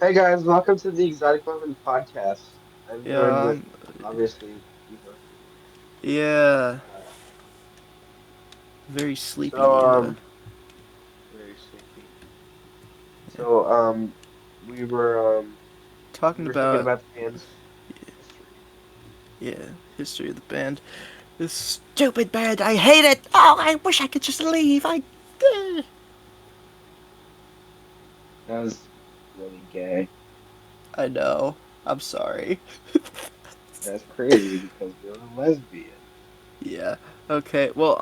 Hey guys, welcome to the Exotic Women podcast. I'm joined Yeah, with obviously Eva. yeah, Uh, very so sleepy. very sleepy. Yeah. So we were we Talking were thinking about about the band's history. yeah, history of the band. This stupid band, I hate it. Oh, I wish I could just leave. That was really gay. I know. I'm sorry. That's crazy because you're a lesbian. Yeah. Okay. Well,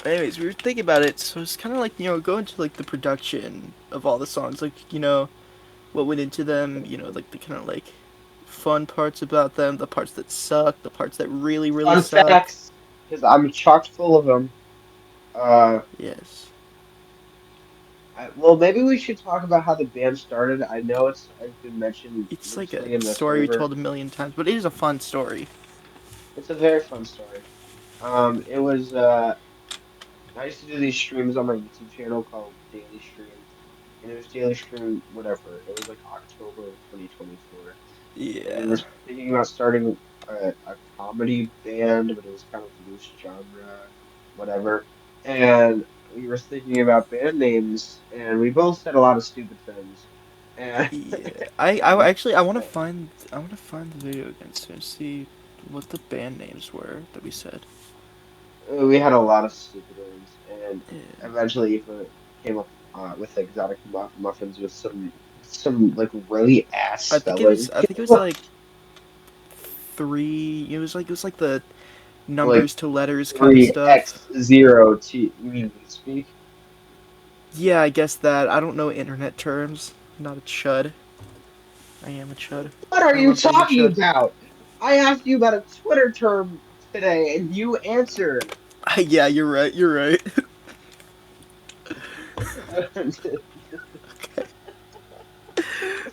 anyways, we were thinking about it, so it's kind of like go into like the production of all the songs, like what went into them. Like the kind of like fun parts about them, the parts that suck, the parts that really really Fun suck. facts, because I'm chocked full of them. Uh, Yes. well, maybe we should talk about how the band started. I know it's been mentioned It's like a loosely in the story we server. told a million times, but it is a fun story. It's a very fun story. It was I used to do these streams on my YouTube channel called Daily Stream, and it was Daily Stream whatever. It was like October of 2024, and we were Yeah. thinking about starting a comedy band, but it was kind of loose genre, whatever. And we were thinking about band names, and we both said a lot of stupid things. And Yeah. I actually uh, I want to find the video again to see what the band names were that we said. we had a lot of stupid ones, and Yeah. eventually Eva came up with exotic muffins with some like really ass spelling. I think it was like 3. It was like the Like numbers to letters kind of three stuff. X zero T. You mean speak? Yeah, I guess that. I don't know internet terms. I'm not a chud. I am a chud. What are I you love being a talking chud. about? I asked you about a Twitter term today, and you answered. Yeah, you're right. You're right.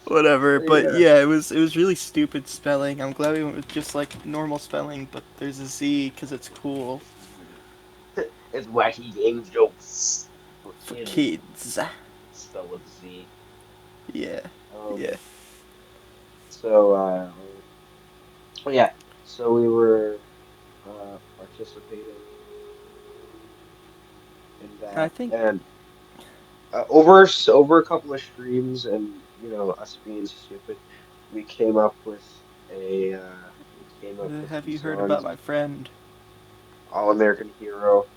Whatever. But Yeah, yeah, it was really stupid spelling. I'm glad we went with just like normal spelling, but there's a Z because it's cool it's wacky game jokes for for kids. kids. Spelled with Z. Yeah, Um. yeah. So oh yeah. So we were participating in I that, think and over a couple of streams, and us being stupid, we came up with we came up with have some you heard about songs. my friend All American Hero.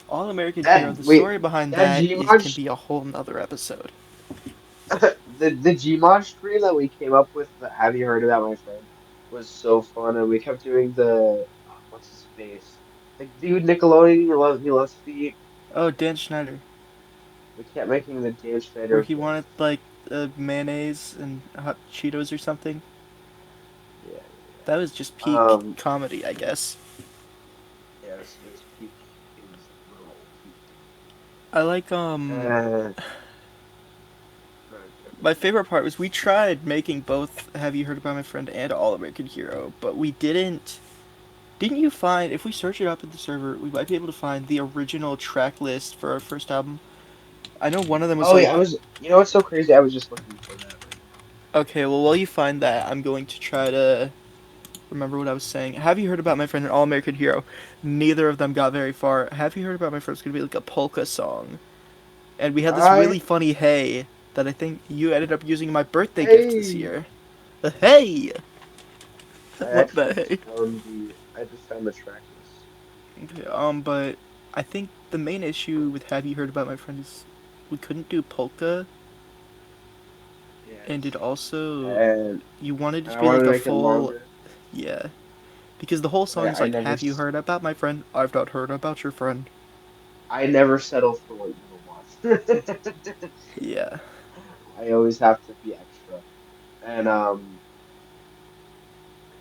All American Hero? That The wait, story behind that that is can Gmod be a whole nother episode. the Gmod stream that we came up with. The Have you heard about my friend? Was so fun, and we kept doing the what's his face, the dude Nickelodeon. He loves feet. Oh, Dan Schneider, We kept making the Dan where Schneider he wanted face. like mayonnaise and hot Cheetos or something. Yeah, That was just yeah. peak comedy, I guess. Yeah, it was peak. It was literal peak. I like Uh, my favorite part was we tried making both Have You Heard About My Friend and All American Hero, but we didn't. Didn't you find, if we search it up in the server, we might be able to find the original track list for our first album? I know one of them was oh yeah, like, I was. You know what's so crazy? I was just looking for that right okay, well, while you find that, I'm going to try to remember what I was saying. Have you heard about my friend, an All American Hero? Neither of them got very far. Have you heard about my friend? It's gonna be like a polka song, and we had this now. really funny hey that I think you ended up using in my birthday gift this Hey, year. The hey, I love actually that just hey. found the. I just found the track list. Okay, but I think the main issue with Have You Heard About My Friend is we couldn't do polka, and it Yes, also and you wanted it and to I be wanted like to a make it full longer, yeah, because the whole but song is like Have you heard about my friend? I've not heard about your friend. I never settle for what Eva wants. Yeah. I always have to be extra, and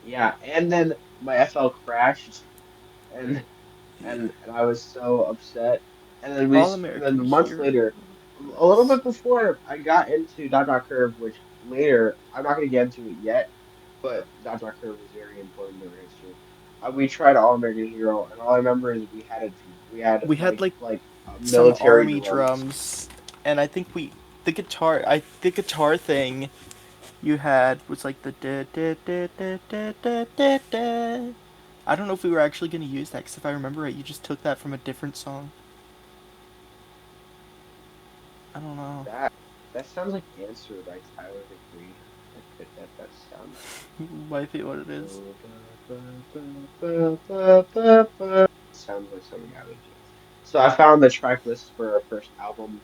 yeah, and then my FL crashed, and Yeah. and I was so upset. And then All and then American months Hero. later, a little bit before I got into Dot Dot Curve, which later I'm not going to get into it yet, but Dot Dot Curve was very important in our history. We tried All American Hero, and all I remember is we had We had like some military army drums. drums, and I think the guitar thing you had was like the da da da da da da da da. I don't know if we were actually gonna use that because if I remember right, you just took that from a different song. I don't know. That that sounds like Answer by Tyler the Creator. That sounds like Might be what it is. ba, ba, ba, ba, ba, ba, ba. Sounds like something I would do. So I found the track list for our first album.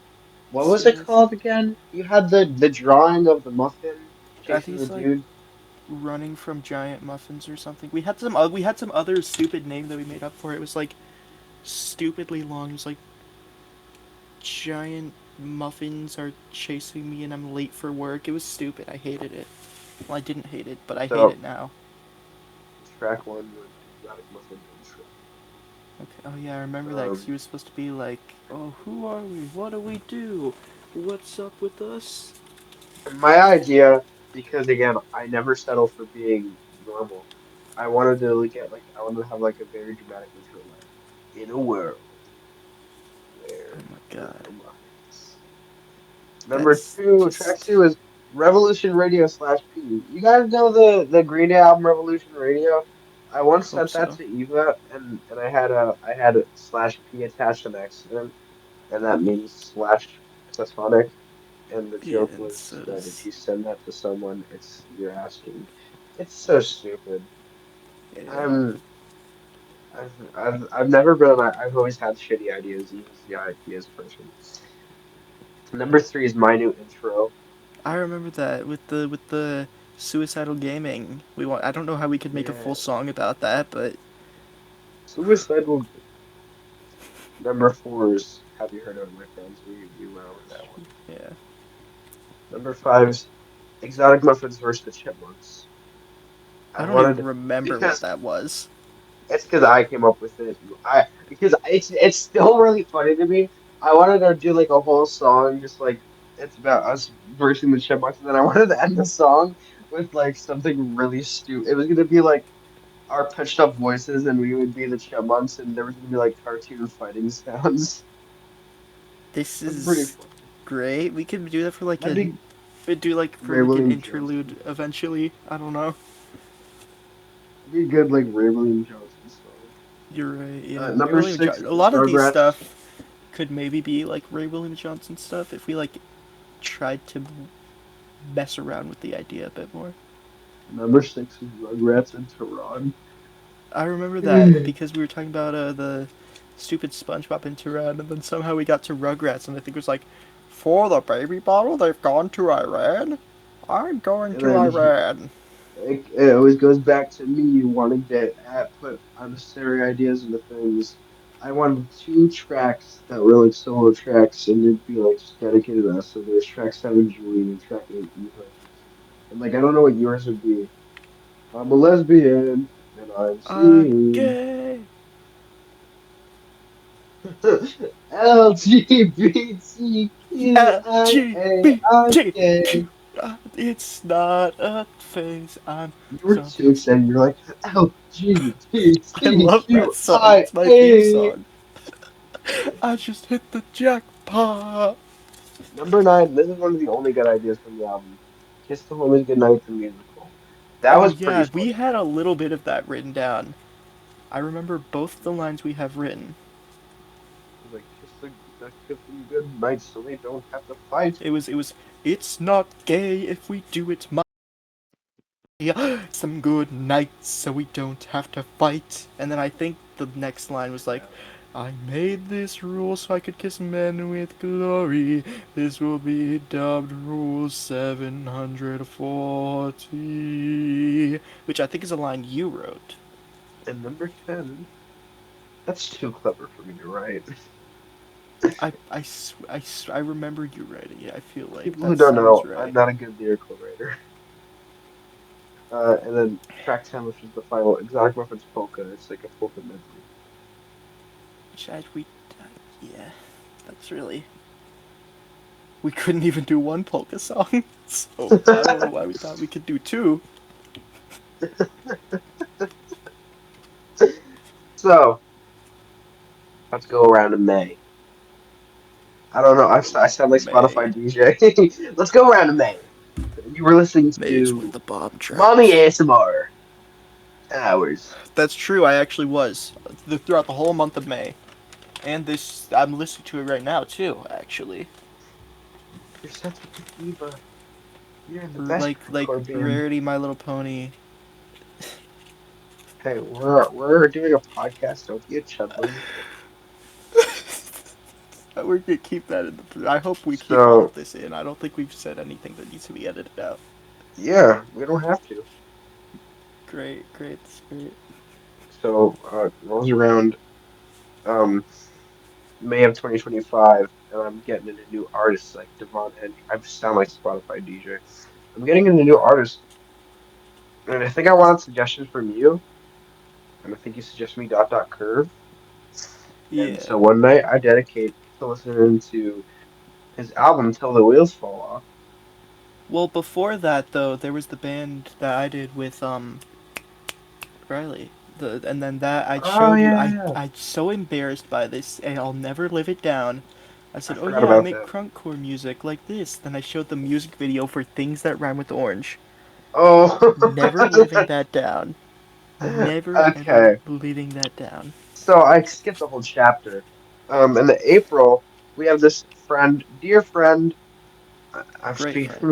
What was it Serious. called again? You had the drawing of the muffin I chasing think the it's like dude. running from giant muffins or something. We had some other stupid name that we made up for it. It was like stupidly long. It was like giant muffins are chasing me and I'm late for work. It was stupid. I hated it. Well, I didn't hate it, but I hate So it now. track one was Exotic Muffin intro. Okay. Oh yeah, I remember that because Um, you were supposed to be like, "Oh, who are we? What do we do? What's up with us?" my idea, because again, I never settle for being normal. I wanted to get like I wanted to have like a very dramatic intro, like in a world Oh where my there god, are muffins. Number that's two, track just two is Revolution Radio slash P. You guys know the Green Day album Revolution Radio? I once hope sent that so. to Eva, and I had a slash P attached on accident, and that means slash platonic. And the Yeah, joke and was so that if does you send that to someone, you're asking. It's so stupid. yeah. I'm I've never been. I've always had shitty ideas. Eva's the ideas person. Number three is my new intro. I remember that with the suicidal gaming. We want. I don't know how we could make a Yeah, full song about that, but suicidal. Number four is Have You Heard of It, My Friends? We went over that one. yeah. Number five is Exotic Muffins versus the Chipmunks. I I don't even wanted remember what because that was. it's because I came up with it. I because it's still really funny to me. I wanted to do like a whole song, just like it's about us versing the Chipmunks, and then I wanted to end the song with like something really stupid. It was gonna be like our pitched up voices, and we would be the Chipmunks, and there was gonna be like cartoon fighting sounds. This That's pretty is funny. great. We could do that for like That'd a be do like for Ray like an William interlude Johnson. eventually. I don't know. It'd be a good like Ray William Johnson song. You're right. Yeah, Ray Number William six Johnson. A is lot of these Rugrats. stuff could maybe be like Ray William Johnson stuff if we like tried to mess around with the idea a bit more. Number six is Rugrats and Tehran. I remember that because we were talking about the stupid SpongeBob interruption, and then somehow we got to Rugrats, and I think it was like, for the baby bottle, they've gone to Iran. I'm going And to then Iran. it always goes back to me wanting to put unnecessary ideas into things. I wanted two tracks that were like solo tracks, and it'd be like just dedicated to us. So there's track seven, Julie, and track eight, Eva. And like I don't know what yours would be. I'm a lesbian, and I'm I'm seeing gay. LGBTQIA. I'm LGBTQ. gay. It's not a phase. I'm You were too something. excited. You're like I love that song. It's my theme LGBTQIA. song. I just hit the jackpot. Number nine. This is one of the only good ideas from the album. Kiss the Homies Goodnight, the musical. That Oh was pretty yeah, we funny. had a little bit of that written down. I remember both the lines we have written. It was like kiss them good night so they don't have to fight. It was it's not gay if we do it my some good nights so we don't have to fight. And then I think the next line was like, Yeah. I made this rule so I could kiss men with glory. This will be dubbed Rule 740. Which I think is a line you wrote. And number 10. That's too clever for me to write. I remember you writing it. I feel like People who that don't sounds know, I'm right. not a good lyrical writer. And then track 10, which is the final Exotic Muffins polka. It's like a polka medley. Which yeah, that's really we couldn't even do one polka song. So I don't know why we thought we could do two. So let's go around in May. I don't know. I sound like Spotify May. DJ. Let's go around in May. You were listening May is when to the bomb Mommy drops. ASMR hours. That's true. I actually was throughout the whole month of May, and this I'm listening to it right now too. Actually, You're such a good diva. You're in the best like hardcore band. Rarity, My Little Pony. Hey, we're doing a podcast. Don't be a chudling. We're gonna keep that in the. I hope we keep all of So this in. I don't think we've said anything that needs to be edited out. yeah, we don't have to. Great, great, that's great. So rolls around um May of 2025, and I'm getting into new artists like Devon Henry. I sound like Spotify DJ. I'm getting into new artists, and I think I wanted suggestions from you, and I think you suggested me Curve. And Yeah. so one night I dedicate to listening to his album Till the Wheels Fall Off. Well, before that though, there was the band that I did with Riley. And then that I Oh showed you. yeah, yeah. I'm so embarrassed by this, and I'll never live it down. I I said, "Oh forgot yeah, I about make that. crunkcore music like this." Then I showed the music video for Things That Rhyme with Orange. Never living Oh, that down. Never ever okay. living that down. So I skipped a whole chapter. In the April, we have this friend, dear friend. Great friend.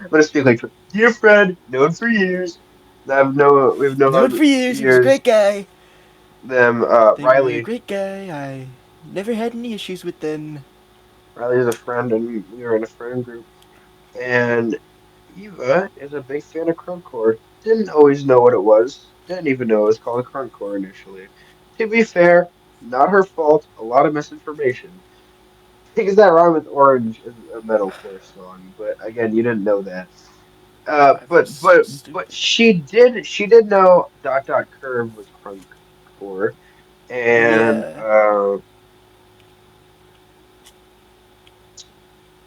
I'm gonna speak like dear friend, known for years. We've Known known for for years, he was a years. great guy. Them, They were a Riley. great guy. I never had any issues with them. Riley is a friend, and we were in a friend group. And Eva is a big fan of crunkcore. Didn't always know what it was. Didn't even know it was called crunkcore initially. To be fair, not her fault. A lot of misinformation. Things that rhyme with orange is a metalcore song, but again, you didn't know that. I was so But stupid. she did know Curve was crunkcore, and Yeah,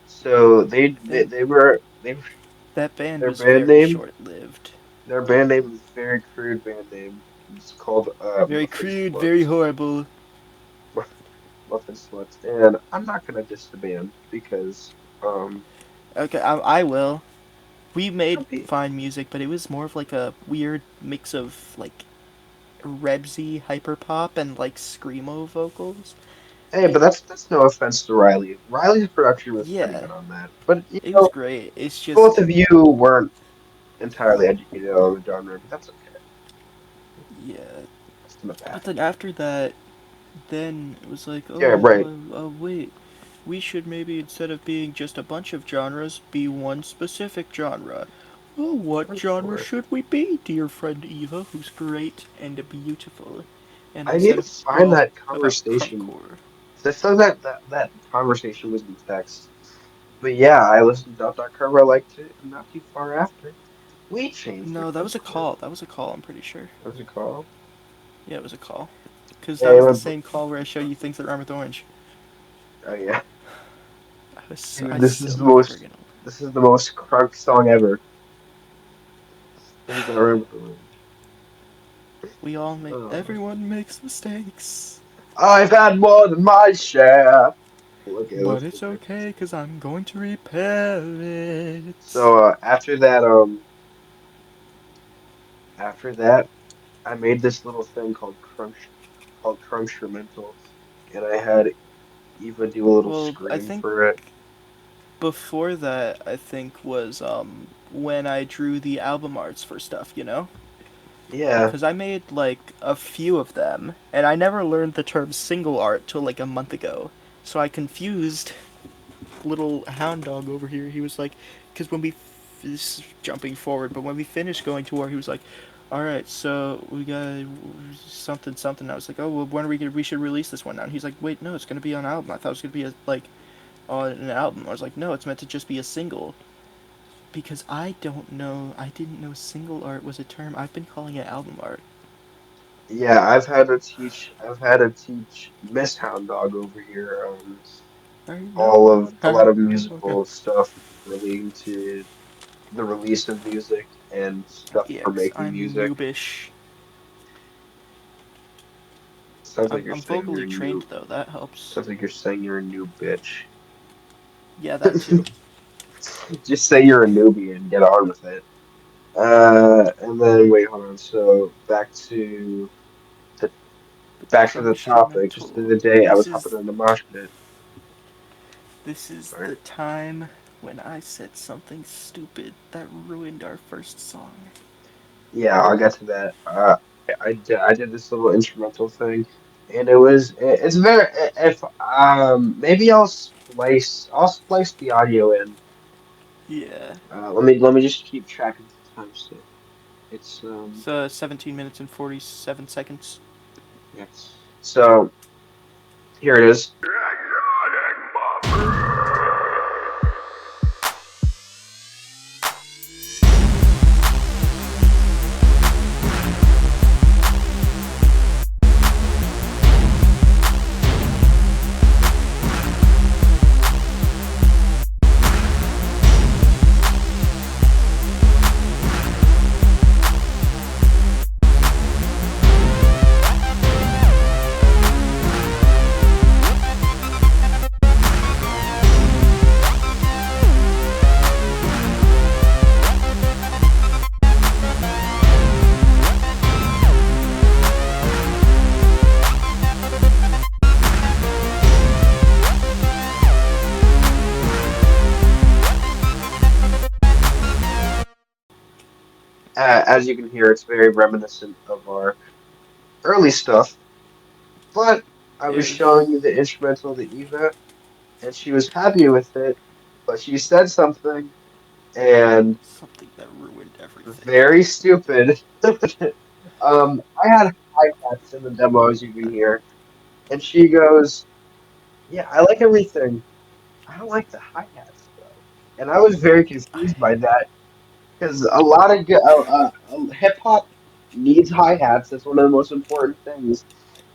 so that they that band their was band very name short-lived. their band name is a very crude band name. It's called Very Muffin crude, very Sluts. horrible. Muffin Sluts, and I'm not gonna diss the band because Okay, I will. We made some pe- fine music, but it was more of like a weird mix of like Rebsy hyperpop and like screamo vocals. hey, but that's no offense to Riley. Riley's production was pretty Yeah, good on that, but it was great. It's just both of you weren't entirely educated on the genre, but that's okay. yeah. That's in the But past. then after that, then it was like, Yeah, oh, right. wait, we should maybe instead of being just a bunch of genres, be one specific genre. Oh, what genre Hardcore. should we be, dear friend Eva, who's great and beautiful? And I I need to said, find well, that about conversation. crunkcore. 'Cause I feel that conversation was in text. But yeah, I listened to Curve. I liked it, and not too far after, we changed the No, that was a crunkcore. call. That was a call. I'm pretty sure. What's it called? Yeah, it was a call. Because that Hey, was the same call where I showed you things that rhyme with orange. oh yeah, I dude, still never gonna. this is the most crunk song ever. Things that rhyme with orange. We all make. Oh. Everyone makes mistakes. I've had more than my share. Okay, But let's it's get back to okay, this. because I'm going to repair it. So after that, I made this little thing called Crunchmental, and I had Eva do a little Well, I scream think for it. before that, I think was when I drew the album arts for stuff, you know? Yeah, Because I made like a few of them, and I never learned the term single art till like a month ago. So I confused little hound dog over here. He was like, because when we, this is jumping forward, but when we finished going to war, he was like, all right, so we got something, something. I was like, oh, well, when are we gonna, we should release this one now? And he's like, wait, no, it's gonna be on an album. I thought it was gonna be like on an album. I was like, no, it's meant to just be a single. Because I don't know, I didn't know single art was a term. I've been calling it album art. yeah. I've had to teach Miss Hound Dog over here I all know of a lot how of to. musical stuff relating to the release of music and stuff Yeah, for because making I'm music. noobish. Sounds like I'm, you're I'm saying you're vocally a trained new. though. That helps. Sounds like you're saying you're a new bitch. Yeah, that too. Just say you're a newbie and get on with it. And then wait, hold on. So to back to the topic. Just the Instrumental. other day, I This was is hopping on the mosh pit. this is Sorry. the time when I said something stupid that ruined our first song. Yeah, I'll get to that. I did this little instrumental thing, and it's very if maybe I'll splice the audio in. Yeah. Let me just keep track of the timestamp. It's It's 17 minutes and 47 seconds. yeah. So here it is. As you can hear, it's very reminiscent of our early stuff. But I was It was showing you the instrumental to Eva, and she was happy with it. But she said something, and something that ruined everything. very stupid. I had hi hats in the demo, as you can hear, and she goes, "Yeah, I like everything. I don't like the hi hats though." And I was very confused by that because a lot of hip hop needs hi hats. That's one of the most important things.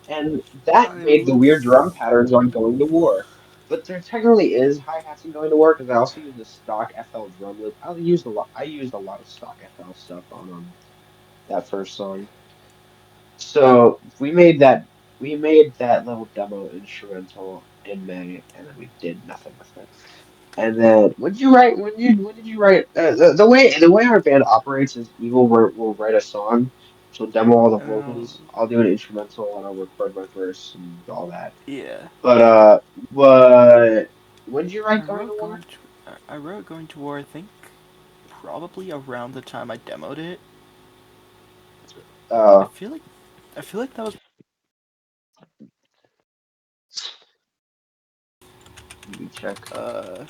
And that I made the weird was. drum patterns on Going to War. But there technically is hi hats in Going to War because I also use the stock FL drum loop. I used a lot of stock FL stuff on that first song. So we made that little demo instrumental in May, and then we did nothing with it. And then when did you write the way our band operates is Evil will write a song. She'll demo all the Oh, vocals. I'll do an instrumental and I'll record my verse and all that. yeah. But what when did you I write Going to wrote War? going to. I wrote going to war. I think probably around the time I demoed it. I Uh, feel like. I feel like that was. Let me check. Uh,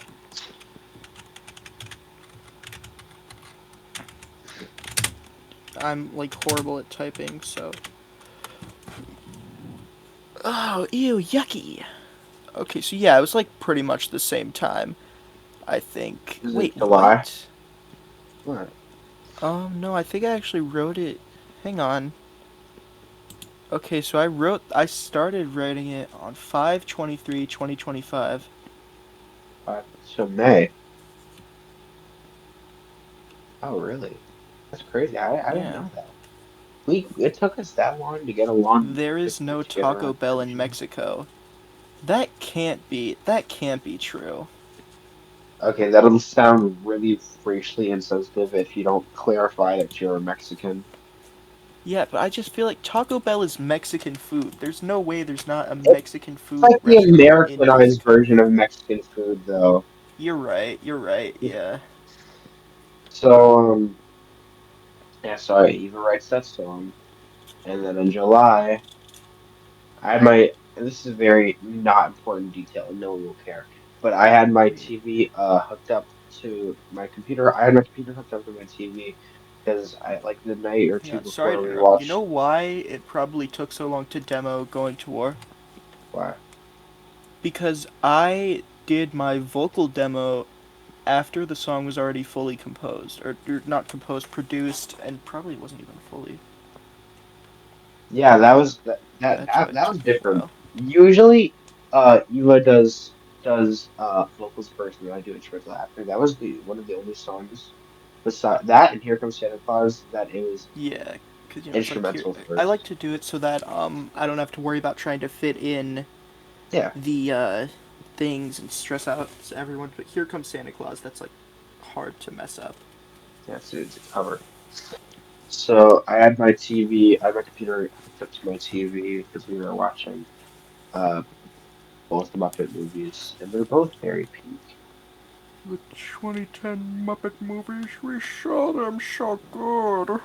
I'm like horrible at typing, so. Oh, ew, yucky. Okay, so yeah, it was like pretty much the same time. I think. Is it Wait, July? what? What? No, I think I actually wrote it. Hang on. Okay, so I started writing it on 5/23/2025. So May. Oh, really? That's crazy. I didn't Yeah. know that. We it took us that long to get along There to is no to get Taco around Bell in finishing. Mexico. That can't be true. Okay, that'll sound really racially insensitive if you don't clarify that you're a Mexican. Yeah, but I just feel like Taco Bell is Mexican food. There's no way there's not a It's Mexican food like the restaurant in Americanized Mexico. version of Mexican food, though. You're right. You're right. Yeah. Yeah. So, yeah, so Eva writes that song, and then in July, I had my, and this is a very not important detail, and no one will care, but I had my TV hooked up to my computer. I had my computer hooked up to my TV because I like the night or two Yeah. Sorry before to we interrupt. You know watched. why it probably took so long to demo Going to War? Why? Because I did my vocal demo after the song was already fully composed, or not composed, produced, and probably wasn't even fully. Yeah, that was That's why it that was took a different. while. Usually, Eva does vocals first, and then I do instrumental after. That was the one of the only songs beside that and Here Comes Santa Claus that it was Yeah, because it's like here. instrumental I like first. to do it so that I don't have to worry about trying to fit in Yeah, the things and stress out everyone. But Here Comes Santa Claus. That's like hard to mess up. Yeah, so it's a cover. So I had my TV, I had my computer hooked up to my TV because we were watching uh both the Muppet movies, and they're both very peak. The 2010 Muppet movies, we saw them so good.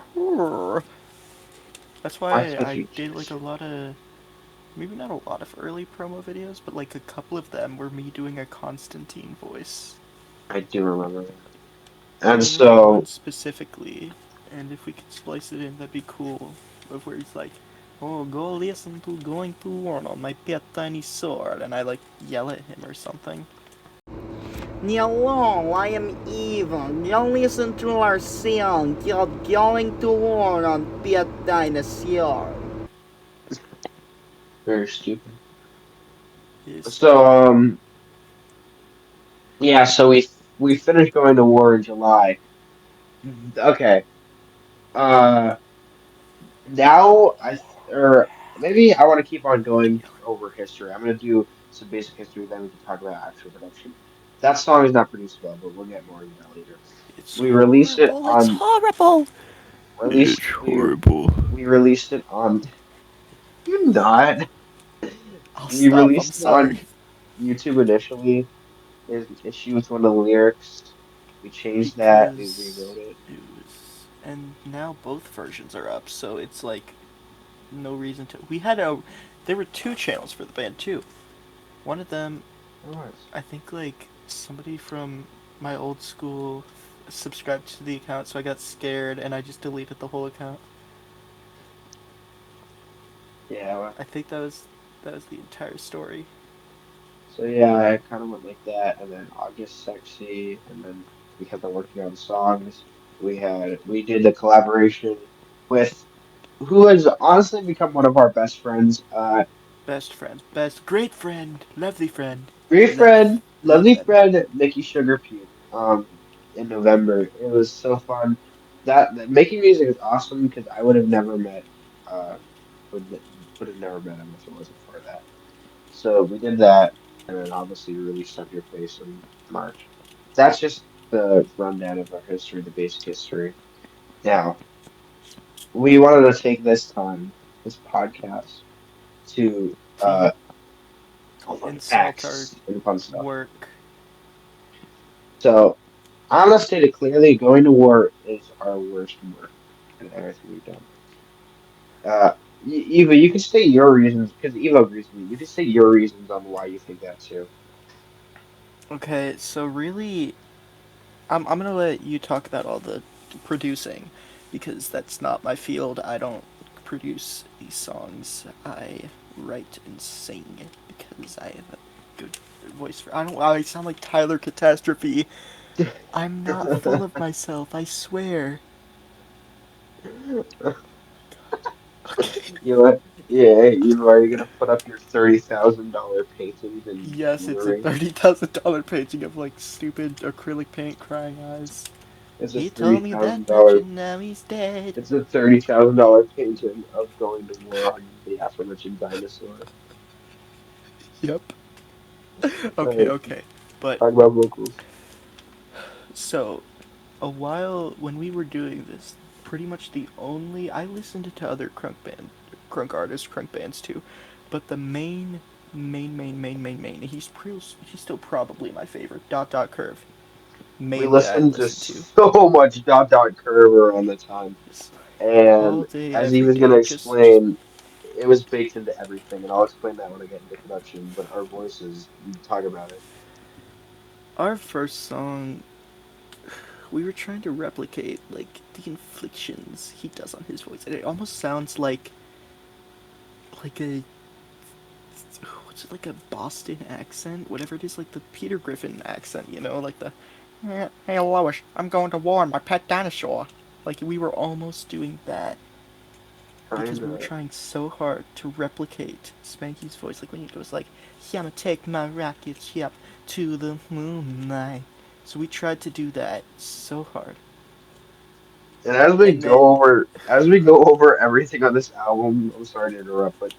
That's Why why so I peak? did like a lot of, maybe not a lot of early promo videos, but like a couple of them were me doing a Constantine voice. I do remember that. I And remember one so specifically, and if we could splice it in, that'd be cool. Of where he's like, "Oh, go listen to Going to War on my pet tiny sword," and I like yell at him or something. Hello, I am evil. Go listen to our song called Going to War on pet dinosaur. very stupid. It's So stupid. yeah, so we finished going to war in July. Okay. Uh now or maybe I want to keep on going over history. I'm gonna do some basic history, then we can talk about actual production. That song is not produced well, but we'll get more into that later. It's We released it horrible. It's on horrible. released It's horrible. we released it on you not. I'll We stop. I'm released it sorry. on YouTube initially. There's an issue with one of the lyrics. We changed that. We Because rewrote it. it was. And now both versions are up, so it's like no reason to. We had a. There were two channels for the band, too. One of them, There was. I think, like, somebody from my old school subscribed to the account, so I got scared and I just deleted the whole account. Yeah. I think that was the entire story. So yeah, I kind of went like that, and then August Sexy, and then we kept on working on songs. We did the collaboration with who has honestly become one of our best friends. Best friend, best great friend, lovely friend, Great friend, lovely love. friend, Nikki Sugar Puke. In November, it was so fun. That making music is awesome because I would have never met uh would would have never met him if it wasn't for that. So we did that, and then obviously we released Up Your Face in March. That's just the rundown of our history, the basic history. Now, we wanted to take this time, this podcast, to To go for insult our facts and fun stuff. work. So, I'm gonna state it clearly: going to war is our worst work in everything we've done. Eva, you can state your reasons because Eva agrees with me. You can state your reasons on why you think that too. Okay, so really, I'm gonna let you talk about all the producing because that's not my field. I don't produce these songs. I write and sing because I have a good voice for. I don't. I sound like Tyler Catastrophe. I'm not full of myself. I swear. Okay. You know, yeah, you are you gonna put up your $30,000 paintings and Yes, it's a jewelry? $30,000 painting of like stupid acrylic paint crying eyes. It's a He thirty told me thousand that much dollar and now he's dead. it's a $30,000 painting of going to war on the aforementioned dinosaur. Yep. All Okay, right, okay. But talk about vocals. so a while when we were doing this, pretty much the only I listened to other crunk artists, crunk bands too, but the main, he's still probably my favorite. Dot Dot Curve, We mainly I listened to listen to. so much Dot Dot Curve around the time, Just all and day, as he every was gonna day, just explain, it was baked into everything, and I'll explain that when I get into production. But our voices, you talk about it. our first song. We were trying to replicate like the inflections he does on his voice, and it almost sounds like a what's it like a Boston accent, whatever it is, like the Peter Griffin accent, you know, like the hey Lois, I'm going to war on my pet dinosaur. Like we were almost doing that Trying because we were to. trying so hard to replicate Spanky's voice, like when he goes like, "Yeah, I'ma take my rocket ship to the moonlight." So we tried to do that so hard, And and then as we go over everything on this album, I'm sorry to interrupt, but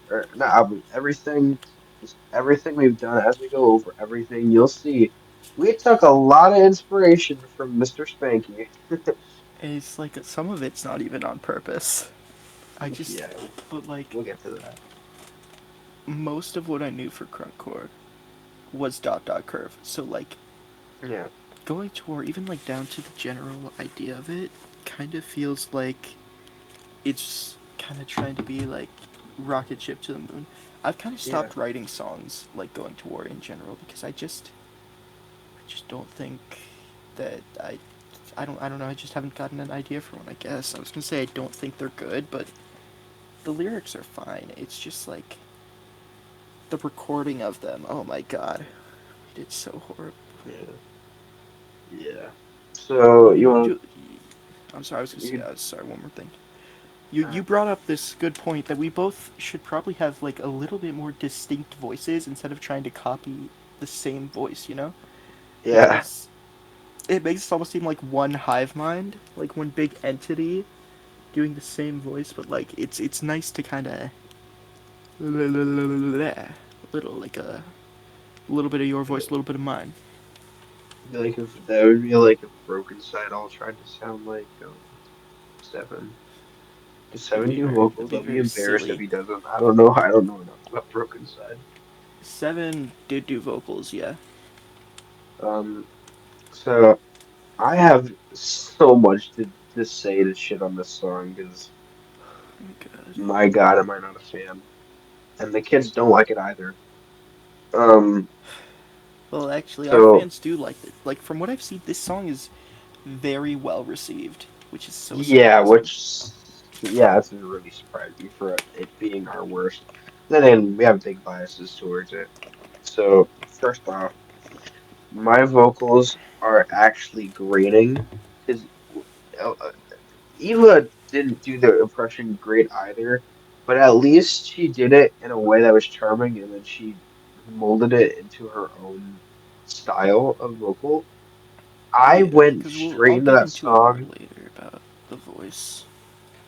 or not album, everything, just everything we've done. As we go over everything, you'll see. We took a lot of inspiration from Mr. Spanky. And it's like some of it's not even on purpose. I just, Yeah, but like we'll get to that. most of what I knew for Crunkcore was dot dot curve. So like Yeah, going to war, even like down to the general idea of it, kind of feels like it's kind of trying to be like rocket ship to the moon. I've kind of yeah, stopped writing songs like going to war in general because I just don't think that I don't know. I just haven't gotten an idea for one. I guess I was gonna say I don't think they're good, but the lyrics are fine. It's just like the recording of them. Oh my god, it's so horrible. yeah, yeah. So you want You, I'm sorry. I was gonna say. you? Sorry. One more thing. You Uh, brought up this good point that we both should probably have like a little bit more distinct voices instead of trying to copy the same voice. You know, yeah, because it makes it almost seem like one hive mind, like one big entity doing the same voice, but like it's nice to kind of little like a little bit of your voice, a little bit of mine. I feel like if that would be like if Broken Side all tried to sound like Seven. Does Seven do That'd vocals? be I'll be very embarrassed if silly. he doesn't. I don't know. I don't know enough about Broken Side. Seven did do vocals, yeah. Um, so I have so much to say to shit on this song because Oh my god. my God, am I not a fan? And the kids don't like it either. Um, Well, actually, our so fans do like it. Like from what I've seen, this song is very well received, which is so yeah, surprising. it's really surprised me for it being our worst. Then again, we have big biases towards it. So first off, my vocals are actually grating because Eva didn't do the impression great either, but at least she did it in a way that was charming, and then she molded it into her own style of vocal. I Yeah, went because straight I'll into get that into it more song. later about the voice.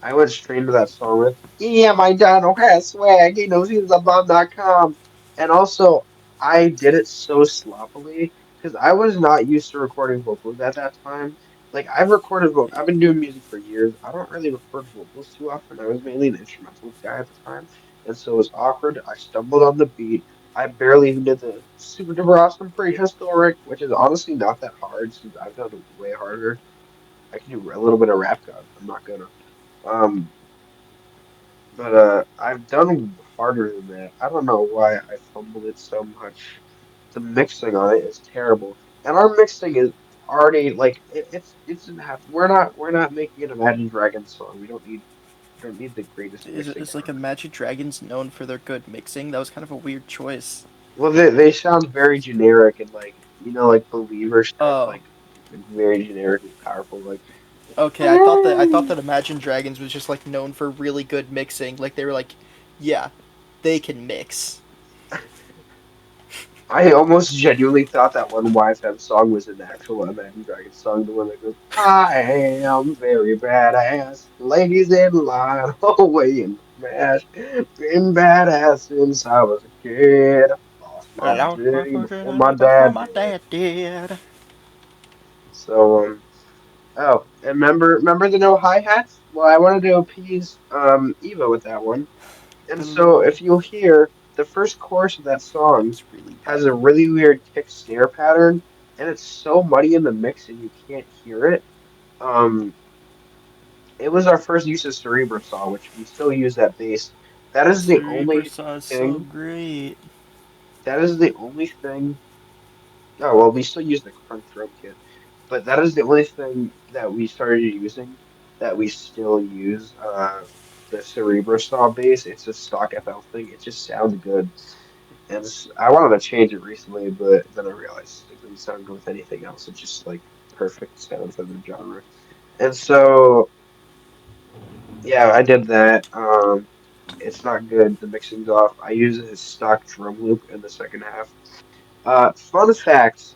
I went straight into that song with, yeah, my Donald has swag, he knows he's above.com. And also, I did it so sloppily because I was not used to recording vocals at that time. Like, I've been doing music for years. I don't really record vocals too often. I was mainly an instrumental guy at the time. And so it was awkward. I stumbled on the beat. I barely even did the super duper awesome prehistoric, which is honestly not that hard since I've done it way harder. I can do a little bit of rap god. I'm not gonna. Um, but I've done harder than that. I don't know why I fumbled it so much. The mixing on it is terrible, and our mixing is already like it doesn't have. We're not making an Imagine Dragons song. We don't need the greatest mixing Is like ever. Imagine Dragons known for their good mixing? That was kind of a weird choice. Well, they sound very generic and like like Believer stuff, Oh, like very generically powerful. Like okay. I thought that Imagine Dragons was just like known for really good mixing. Like they were like, yeah, they can mix. I almost genuinely thought that one YFM song was an actual Imagine Dragons song, the one that goes, I am very badass, ladies in line, away in the smash, been badass since I was a kid, lost my Lost my virginity before my virginity before dad my did. dad did. So, oh, and remember the no hi-hats? Well, I wanted to appease, Eva with that one. And so if you'll hear, the first chorus of that That song was really has a bad. really weird kick snare pattern, and it's so muddy in the mix and you can't hear it. Um, it was our first use of Cerebro saw, which we still use that bass. That is the Cerebra only Saw is so thing. great. That is the only thing. Oh well, we still use the crunch drum kit, but that is the only thing that we started using that we still use. The Cerebro saw bass. It's a stock FL thing. It just sounds good. And I wanted to change it recently, but then I realized it doesn't sound good with anything else. It's just like perfect sound for the genre. And so, yeah, I did that. It's not good. The mixing's off. I use a stock drum loop in the second half. Fun fact,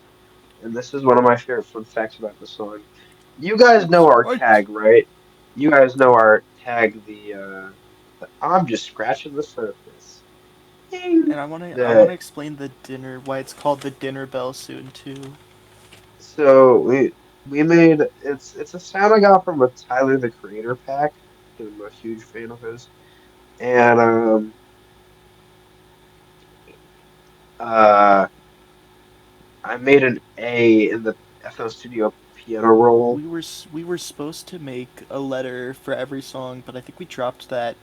and this is one of my favorite fun facts about the song. You guys That's know our right. tag, right? You guys know our tag, the I'm just scratching the surface. Ding. And I wanna The explain the dinner why it's called the dinner bell soon too. So we made it's a sound I got from a Tyler the Creator pack. I'm a huge fan of his, and uh I made an A in the FL Studio piano roll. We were supposed to make a letter for every song, but I think we dropped that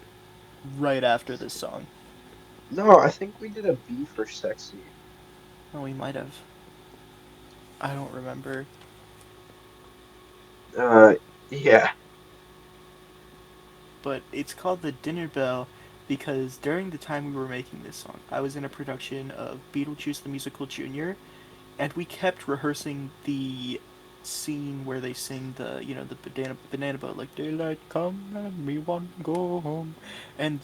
right after this song. No, I think we did a B for sexy. Oh, we might have. I don't remember. Uh, yeah, But it's called the Dinner Bell because during the time we were making this song, I was in a production of Beetlejuice the Musical Junior, and we kept rehearsing the scene where they sing the the banana boat, like daylight come and me want to go home. And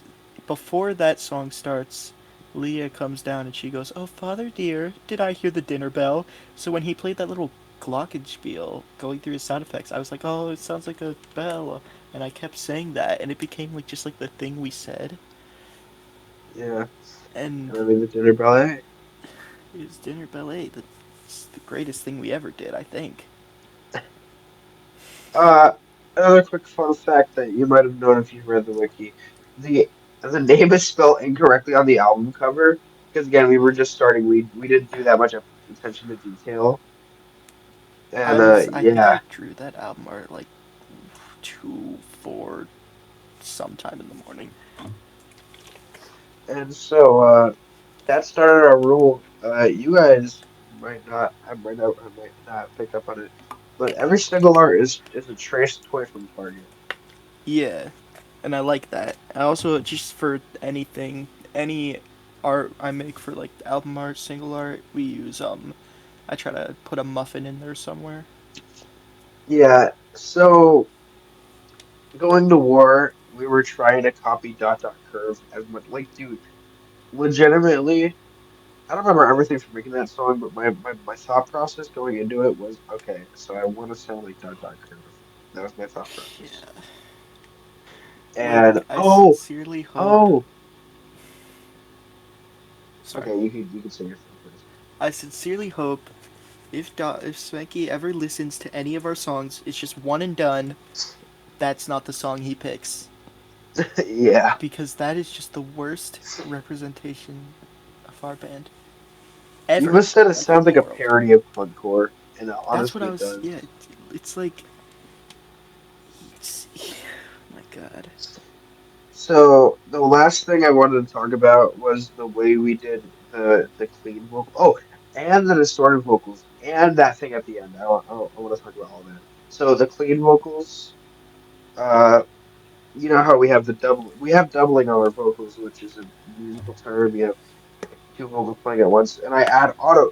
before that song starts, Leah comes down and she goes, "Oh, father dear, did I hear the dinner bell?" So when he played that little glockenspiel going through his sound effects, I was like, "Oh, it sounds like a bell," and I kept saying that, and it became like just like the thing we said. yeah. And And I made the dinner ballet. it was dinner ballet. That's the greatest thing we ever did, I think. Uh, Another quick fun fact that you might have known if you read the wiki. The the name is spelled incorrectly on the album cover because again we were just starting. We didn't do that much attention to detail. And I think yeah. I drew that album art like 2, 4 sometime in the morning. And so that started our rule. You guys I might not have picked up on it, but every single art is a trace toy from Target. Yeah, and I like that. I also, just for anything, any art I make for like album art, single art, we use I try to put a muffin in there somewhere. Yeah. So going to war, we were trying to copy dot dot curve as much. Like, dude, legitimately, I don't remember everything from making that song, but my thought process going into it was okay. So I want to sound like dot dot curve. That was my thought process. Yeah. Look, And I sincerely hope. oh, Sorry. okay, you could say your thing first. I sincerely hope if Spanky ever listens to any of our songs, it's just one and done. That's not the song he picks, Yeah. because that is just the worst representation of our band You ever, just said it like in sounds the like a world. parody of Punkcore, and it That's what honestly I was. Yeah, does. it's like. It's, my God. So the last thing I wanted to talk about was the way we did the clean vocal. Oh, and the distorted vocals, and that thing at the end. I want to talk about all that. So the clean vocals. Uh, you know how we have doubling on our vocals, which is a musical term. You have two vocals playing at once, and I add auto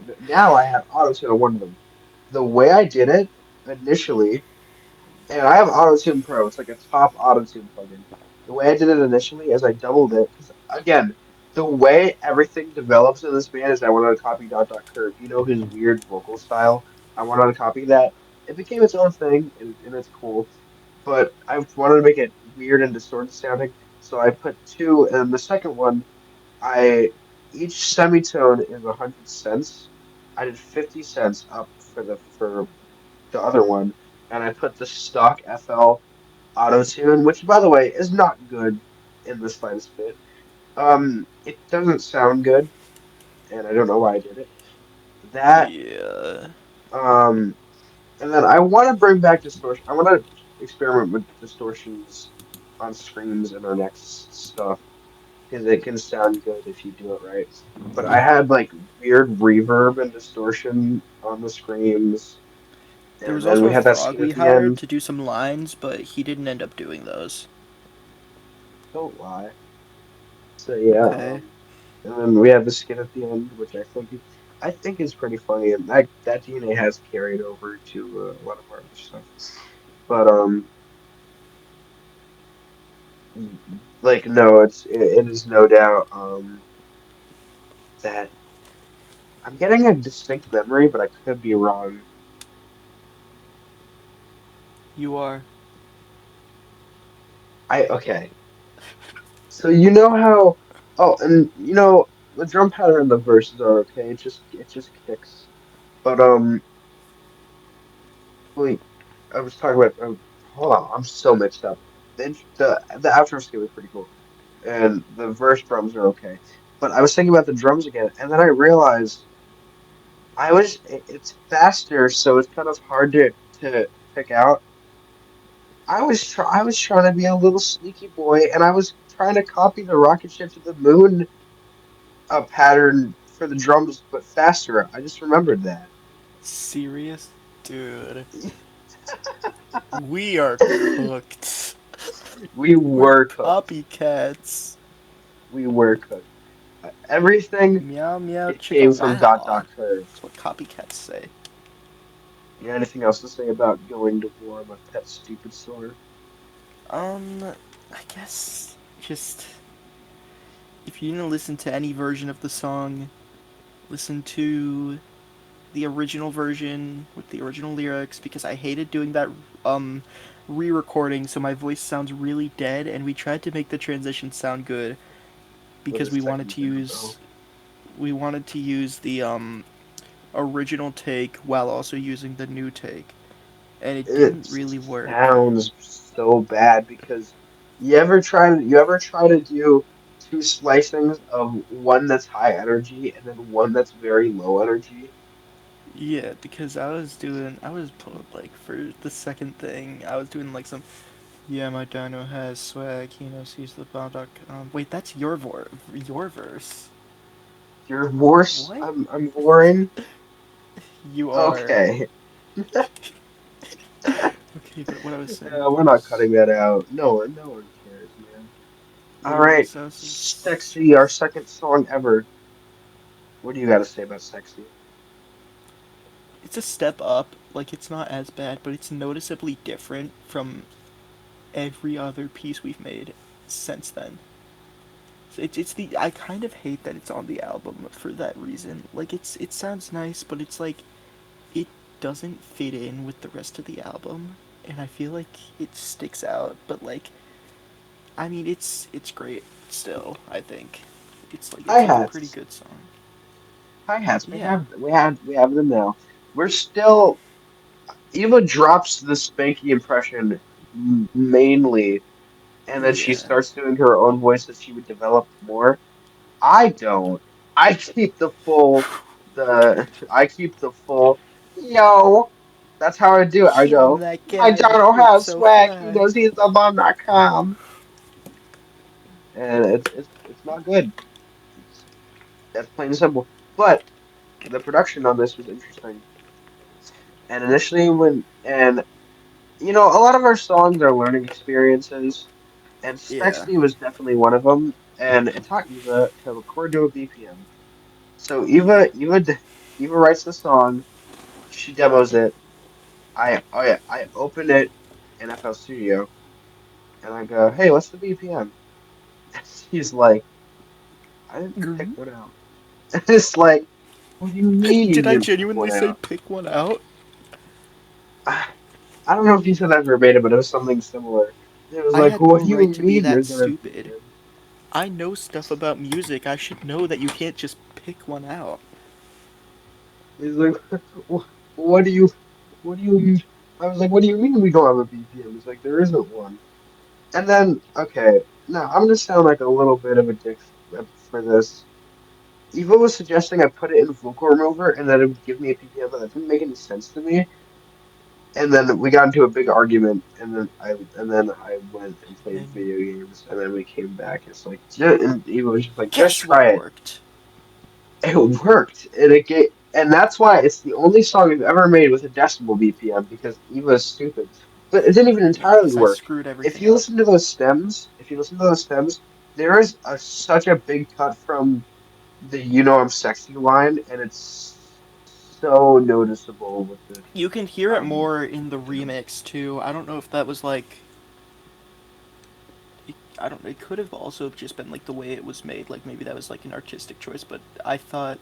tune on one of them. The way I did it initially, and I have AutoTune Pro. It's like a top AutoTune plugin. The way I did it initially is I doubled it because again, the way everything develops in this band is I wanted to copy Dot Dot Curve. You know his weird vocal style. I wanted to copy that. It became its own thing, and it's cool. But I wanted to make it weird and distorted sounding, so I put two, and the second one, I each semitone is 100 cents. I did 50 cents up for the other one, and I put the stock FL auto tune, which by the way is not good in the slightest bit. It doesn't sound good, and I don't know why I did it. That Yeah. um, and then I want to bring back distortion. I want to experiment with distortions on screams in our next stuff because it can sound good if you do it right. But I had like weird reverb and distortion on the screams, There and was then also we a had that frog skit we at the hired end. to do some lines, but he didn't end up doing those. Don't lie. So yeah, Okay. and then we have the skit at the end, which I think is pretty funny, and that DNA has carried over to a lot of our other stuff. But like no, it is no doubt that I'm getting a distinct memory, but I could be wrong. You are. I okay. So you know how and you know the drum pattern and the verses are okay. It just kicks. But Wait, I was talking about. Hold on, I'm so mixed up. The outro skit was pretty cool, and the verse drums are okay. But I was thinking about the drums again, and then I realized it's faster, so it's kind of hard to pick out. I was trying to be a little sneaky boy, and I was trying to copy the rocket ship to the moon pattern for the drums, but faster. I just remembered that. Serious? Dude. We are cooked. We We're were cooked. copycats. We were cooked. Everything Meow meow it chicka came from dot wow. dot curve. That's what copycats say. You got anything else to say about going to war, my pet stupid sword? I guess just if you didn't listen to any version of the song, listen to the original version with the original lyrics because I hated doing that um re-recording so my voice sounds really dead and we tried to make the transition sound good With because a second tempo. we wanted to use the original take while also using the new take and it It didn't really work. sounds so bad because you ever try to do two slicings of one that's high energy and then one that's very low energy? Yeah, because I was like for the second thing, I was doing like some, yeah, my dino has swag, he knows he's the bomb. Wait, that's your verse. You're worse. What? I'm boring. You are. Okay. Okay, but what I was saying We're not was, cutting that out. No one cares, man. All literally, right, so I was just, Sexy, our second song ever. What do you got to say about Sexy? it's a step up, like it's not as bad, but it's noticeably different from every other piece we've made since then. So it's the I kind of hate that it's on the album for that reason. Like it sounds nice, but it's like it doesn't fit in with the rest of the album, and I feel like it sticks out. But like, I mean, it's great still. I think Hi it's like a pretty hats, good song. hi hats. Yeah, We have them now. We're still. Eva drops the Spanky impression mainly, and then she yeah. starts doing her own voice as she would develop more. I don't. I keep I keep the full yo. That's how I do it. I I'm go, that my guy that Donald flips has so swag. He knows fast. he's the bomb.com. And it's not good. It's that's plain and simple. But the production on this was interesting. And initially when you know, a lot of our songs are learning experiences, and Yeah. Sexy was definitely one of them. And it taught Eva to record to a BPM. So Eva writes the song, she demos it. I open it in FL Studio, and I go, "Hey, what's the BPM?" And she's like, "I didn't pick one out." And it's like, "What do you mean you Did I didn't pick genuinely one say out?" pick one out? I, I don't know if you said that verbatim, but it was something similar. It was I like, had no "What do you right to be mean that there's not a stupid. BPM?" I know stuff about music. I should know that you can't just pick one out. He's like, "Wh- "What do you, what do you?" I was like, "What do you mean we don't have a BPM?" He's like, "There isn't one." And then, okay, now I'm gonna sound like a little bit of a dick for this. Eva was suggesting I put it in Vocal Remover and that it would give me a PPM, but that didn't make any sense to me. And then we got into a big argument, and then I went and played And video games, and then we came back. It's like, and Eva was just like, just guess what try it. worked? It worked, and that's why it's the only song I've ever made with a decibel BPM because Eva is stupid. But it didn't even Yeah, entirely because I work. screwed everything up. If you listen to those stems, there is such a big cut from the "You know I'm sexy" line, and it's so noticeable with the You can hear it um more in the stems. remix too. I don't know if that was like I don't. It could have also just been like the way it was made. Like maybe that was like an artistic choice. But I thought,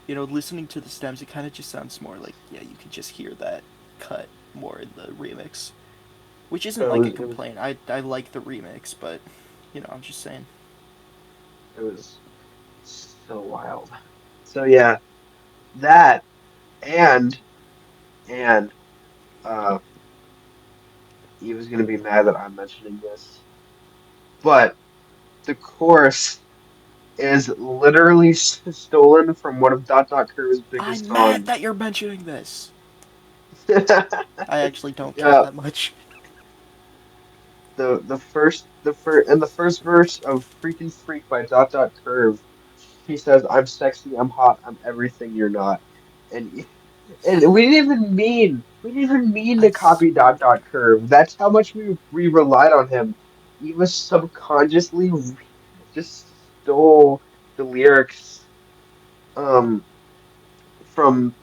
listening to the stems, it kind of just sounds more like yeah, you could just hear that cut more in the remix, which isn't like a It was complaint. I like the remix, but I'm just saying. it was so wild. So yeah, that and and Uh, Eve is gonna be mad that I'm mentioning this, but the chorus is literally stolen from one of Curve's biggest I'm mad songs. that you're mentioning this. I actually don't care Yeah, that much. the first verse of "Freaking Freak" by Curve, he says, "I'm sexy, I'm hot, I'm everything you're not," and and we didn't even mean I to copy swear. Curve. That's how much we relied on him. He was subconsciously just stole the lyrics um from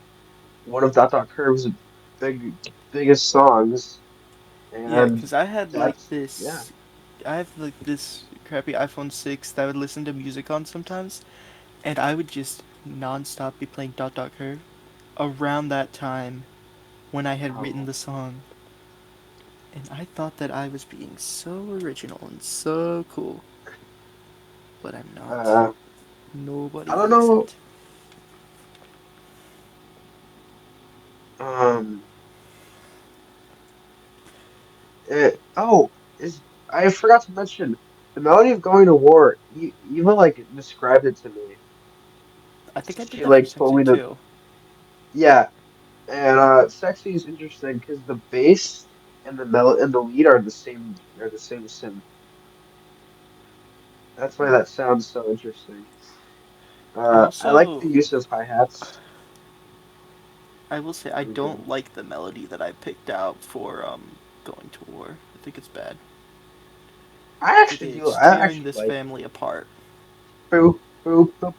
one of Curve's big biggest songs, Yeah, and because I had like that's yeah. this. I have like this crappy iPhone 6 that I would listen to music on sometimes, and I would just non-stop be playing Dot Dot Curve around that time when I had written Oh, the song. And I thought that I was being so original and so cool, but I'm not. uh, Nobody I don't thinks know. it. Um, oh, is I forgot to mention the melody of "Going to War." You even like described it to me. I think I did She that for like told Sexy me to too. yeah, and "Sexy" is interesting because the bass and the lead are the same synth. That's why that sounds so interesting. I I like the also, use of hi-hats. I will say, I Really good. don't like the melody that I picked out for Going to War. I think it's bad. I think it's I tearing actually this like it. family apart. Boo, boo, boo,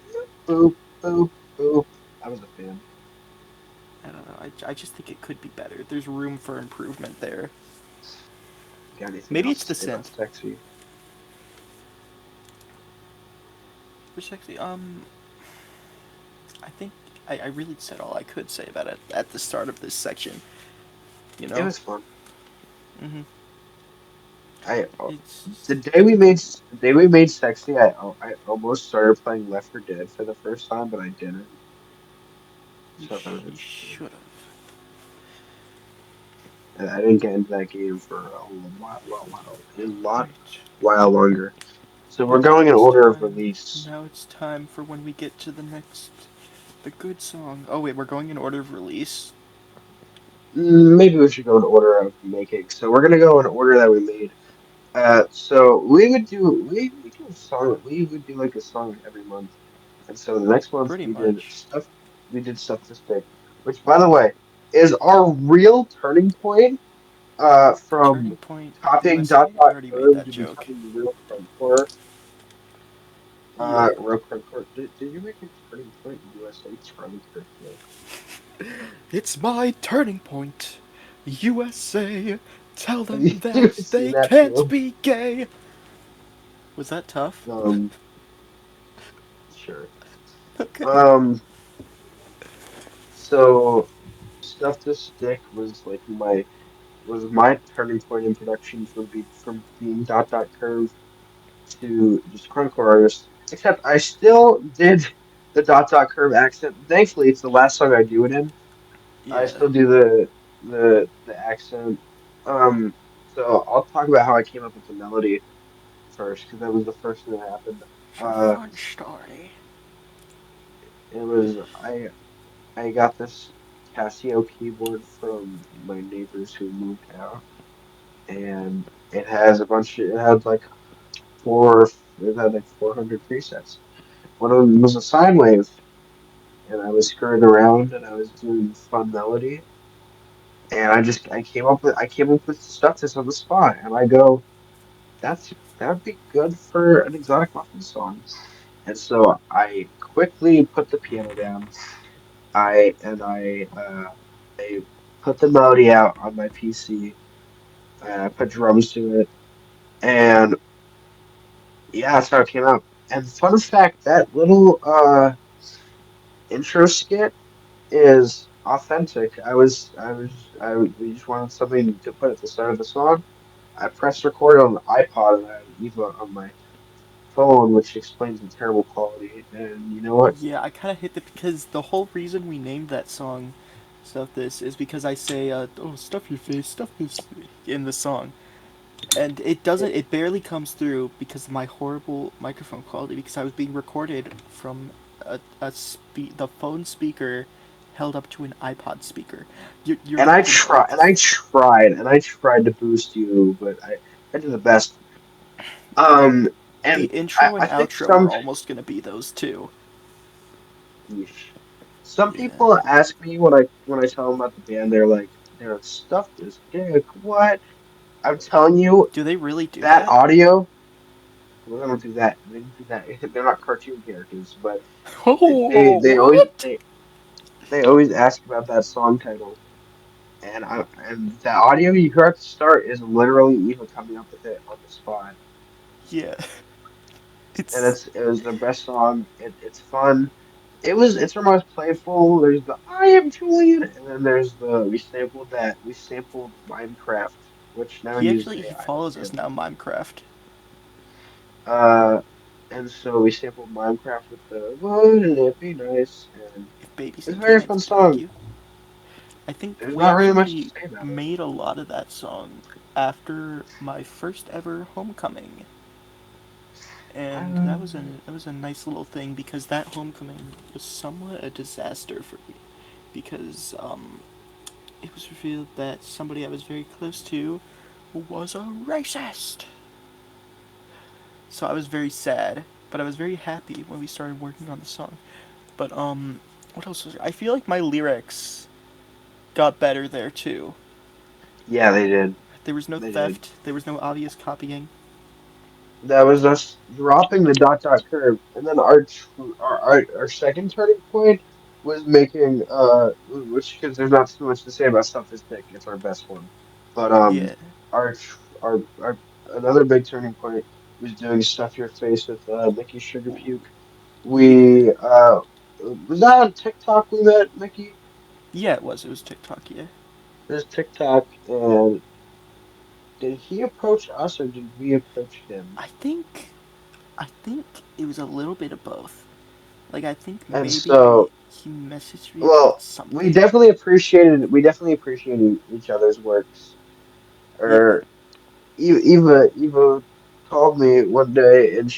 boo, boo, boo. I was a fan. I don't know. I just think it could be better. There's room for improvement there. You got anything Maybe else it's to the say about synth. sexy? For Sexy, I think I really said all I could say about it at the start of this section. You It know? was fun. Mm-hmm. I It's the day we made sexy, I almost started playing Left 4 Dead for the first time, but I didn't. So that was you interesting. should have. And I didn't get into that game for a lot Right. while longer. So we're And going in order of release. now it's time for when we get to the good song. Oh wait, we're going in order of release. Maybe we should go in order of making. So we're gonna go in order that we made. So we do a song. We would do like a song every month, and so the next month Pretty much. we did stuff to stick, which by the way is our real turning point. From Turning Point copying USA? I already made Curve that to joke. becoming real crunchcore. Yeah. Real crunchcore. Did you make a turning point USA Charlie Kirk joke? It's my turning point. USA. Tell Have you, them you that seen they that can't too? be gay. Was that tough? Um, sure. Okay. Um, so stuff to stick was my turning point in production from being curve to just crunchcore artist. Except I still did the curve accent. Thankfully, it's the last song I do it in. I Yeah. still do the accent. Um, so I'll talk about how I came up with the melody first because that was the first thing that happened. It's a Uh, fun story. it was I got this Casio keyboard from my neighbors who moved out, and it had like it had like 400 presets. One of them was a sine wave, and I was screwing around and I was doing fun melody, and I came up with stuff that's on the spot, and I go, that would be good for an exotic muffin song. And so I quickly put the piano down. I put the melody out on my PC. I put drums to it, and yeah, that's how it came out. And fun fact, that little intro skit is authentic. We just wanted something to put at the start of the song. I pressed record on the iPod and I had Eva on my phone, which explains the terrible quality. And you know what? Yeah, I kind of hit the because the whole reason we named that song stuff this is because I say, "Oh, stuff your face, stuff this," in the song, and it doesn't. It barely comes through because of my horrible microphone quality. Because I was being recorded from the phone speaker held up to an iPod speaker. You're And I lucky though, try and because I tried to boost you, but I did the best. Um, the and intro and I think outro are almost gonna be those two. some Yeah. people ask me when I tell them about the band, they're like, stuff this dick. What? I'm telling you, Do they really do that that? audio. Well, they don't do that. They don't do that. They're not cartoon characters, but Oh, they always what? they always ask about that song title. And the audio you hear at the start is literally Eva coming up with it on the spot. Yeah. And It's it was their best song. It's fun. It's our most playful. There's the I am Julian, and then there's the we sampled Minecraft, which now he uses actually he AI to follows us now, sample. Minecraft. Uh, and so we sampled Minecraft with the wouldn't it be nice, and If babies it's and a very cannons fun attack song. you. I think There's we not really much to actually say about it. made a lot of that song after my first ever homecoming, and that was a nice little thing because that homecoming was somewhat a disaster for me because it was revealed that somebody I was very close to was a racist. So I was very sad, but I was very happy when we started working on the song. But what else was there? I feel like my lyrics got better there too. Yeah, they did. There was no They did. theft. There was no obvious copying. That was us dropping the dot curve, and then our second turning point was making which because there's not too much to say about Stuff This Dick. It's our best one, but Yeah, our our another big turning point was doing Stuff Your Face with Mickey Sugar Puke. yeah, We was that on TikTok we met Mickey? yeah. It was. It was TikTok. Yeah. It was TikTok, and did he approach us or did we approach him? I think. I think it was a little bit of both. Like I think And maybe so. he messaged me about Well, something. we definitely appreciated each other's works. Yeah. Or Eva called me one day and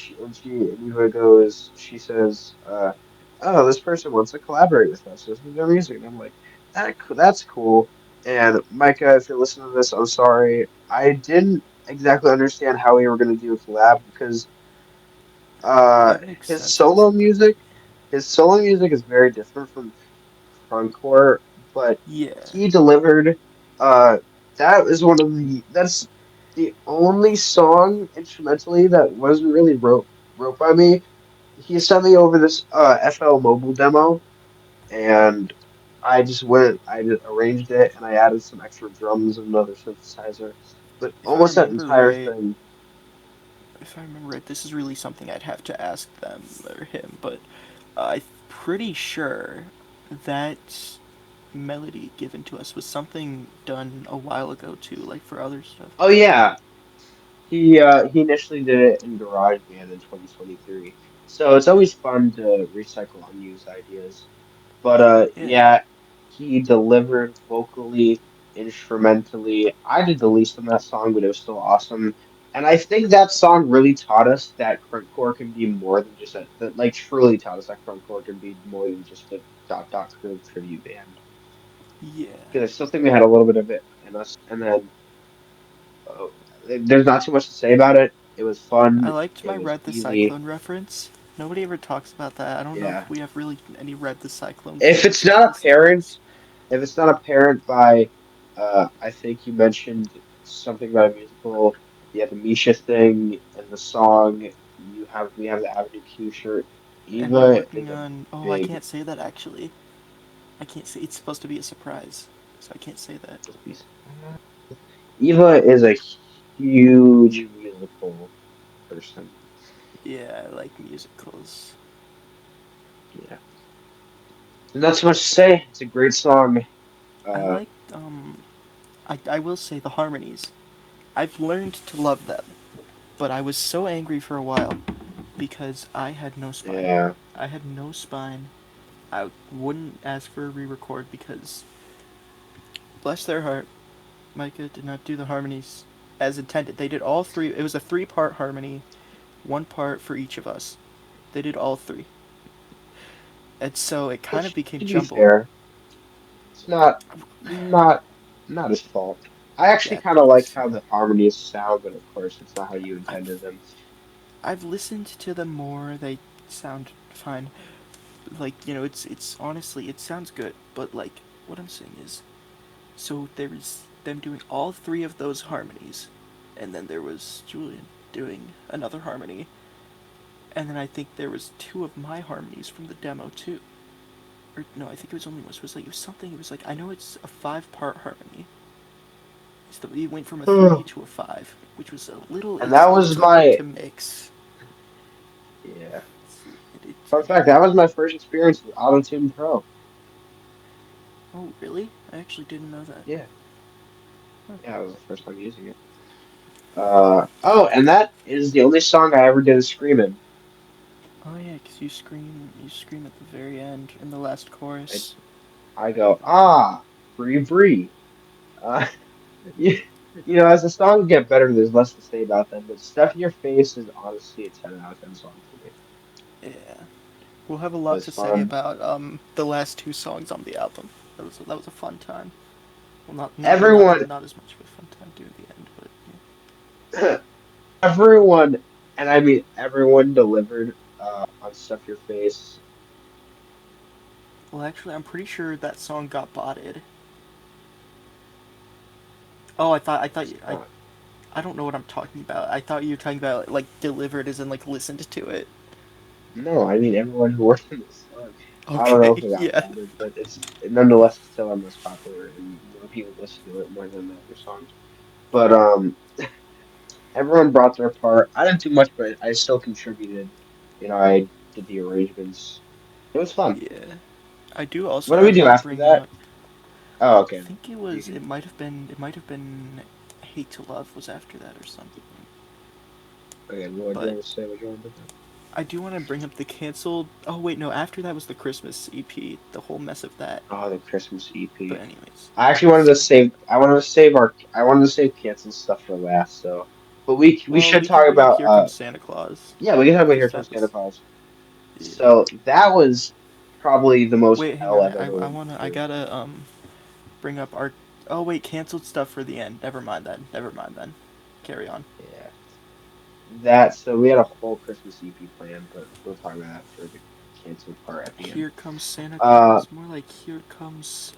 Eva goes she says oh, this person wants to collaborate with us. This is their music, and I'm like that's cool. And Micah, if you're listening to this, I'm sorry. I didn't exactly understand how we were going to do a collab because uh That makes his sense honestly. his solo music is very different from frontcore, but Yeah. he delivered. Uh, that is one of that's the only song instrumentally that wasn't really wrote by me. He sent me over this FL Mobile demo, and I just arranged it, and I added some extra drums and another synthesizer. But If I almost that remember entire right, thing, if I remember right, this is really something I'd have to ask them or him, but I'm pretty sure that melody given to us was something done a while ago too, like for other stuff. oh yeah, he initially did it in GarageBand in 2023. So it's always fun to recycle unused ideas. But Yeah, yeah, he delivered vocally, instrumentally. I did the least on that song, but it was still awesome. And I think that song really taught us that Crunkcore can be more than just that like truly taught us that Crunkcore can be more than just a Crew tribute band. yeah. Because I still think we had a little bit of it in us. And then uh, there's not too much to say about it. It was I fun. liked It my was Red the easy. Cyclone reference. Nobody ever talks about that. I don't know Yeah. if we have really any Red the Cyclone If fans it's or not any apparent, songs. if it's not apparent by, I think you mentioned something about a musical. Yeah, the Misha thing and the song. We have the Avenue Q shirt. And we're Eva is working a on. Oh, I big. can't say that actually. I can't say. It's supposed to be a surprise, so I can't say that. Eva is a huge musical person. Yeah, I like musicals. Yeah, there's not too much to say. It's a great song. I Uh, like. I will say the harmonies. I've learned to love them, but I was so angry for a while because I had no spine. yeah. I had no spine. I wouldn't ask for a re-record because bless their heart, Micah did not do the harmonies as intended. They did all three. It was a three-part harmony, one part for each of us. They did all three, and so it kind of Which, became to be jumbled. fair, it's not not his fault. I actually Yeah, kind of like it's. how the harmonies sound, but of course, it's not how you intended I've them. I've listened to them more. They sound fine. Like it's honestly it sounds good, but like what I'm saying is, so there was them doing all three of those harmonies, and then there was Julian doing another harmony, and then I think there was two of my harmonies from the demo too. Or no, I think it was only one. So it was something. It was like I know it's a 5-part harmony. So we went from a 3 to a 5, which was a little. And that It was took work my to mix. yeah. It, Fun fact, that was my first experience with Auto-Tune Pro. oh really? I actually didn't know that. Yeah, Huh. yeah, it was the first time using it. Oh, and that is the only song I ever did a scream in. Oh yeah, because you scream at the very end in the last I chorus. I go bree bree. Uh, you, as the songs get better, there's less to say about them. But "Stuff in Your Face" is honestly a 10 out of 10 song for me. Yeah, we'll have a It lot was to say fun. about the last two songs on the album. That was a fun time. Well, Everyone, not as much of a fun time doing the end, but yeah. everyone, and I mean everyone delivered on "Stuff Your Face." Well, actually, I'm pretty sure that song got botted. Oh, It's not. I don't know what I'm talking about. I thought you were talking about like delivered as in like listened to it. No, I mean everyone who worked on this song. I don't know Okay, if it got yeah, battered, but it's nonetheless it's still our most popular, and more people listen to it more than the other songs. But everyone brought their part. I didn't do much, but I still contributed. I did the arrangements. It was fun. yeah. I do What also do we have do to after bring that? up. Oh, I okay. think You can. it might have been Hate to Love was after that or something. Okay, what do you But want to say? What do you want to bring I do want to bring up the canceled. Oh wait, no. After that was the Christmas EP, the whole mess of that. Oh, the Christmas But EP. anyways, I actually wanted to so save. I wanted to save our. I wanted to save canceled stuff for last. So, but we well, should we can talk bring up about. Here Comes Santa Claus, Yeah, we can talk about because Here Comes that Santa was Claus. yeah. So that was probably the most Wait, hang hell on. I've ever went I through. gotta bring up our. Oh wait, canceled stuff for the end. Never mind then. Never mind then. Carry on. Yeah, so we had a whole Christmas EP plan, but we'll talk about that for the canceled part at the end. Here comes Santa Uh, Claus. More like here comes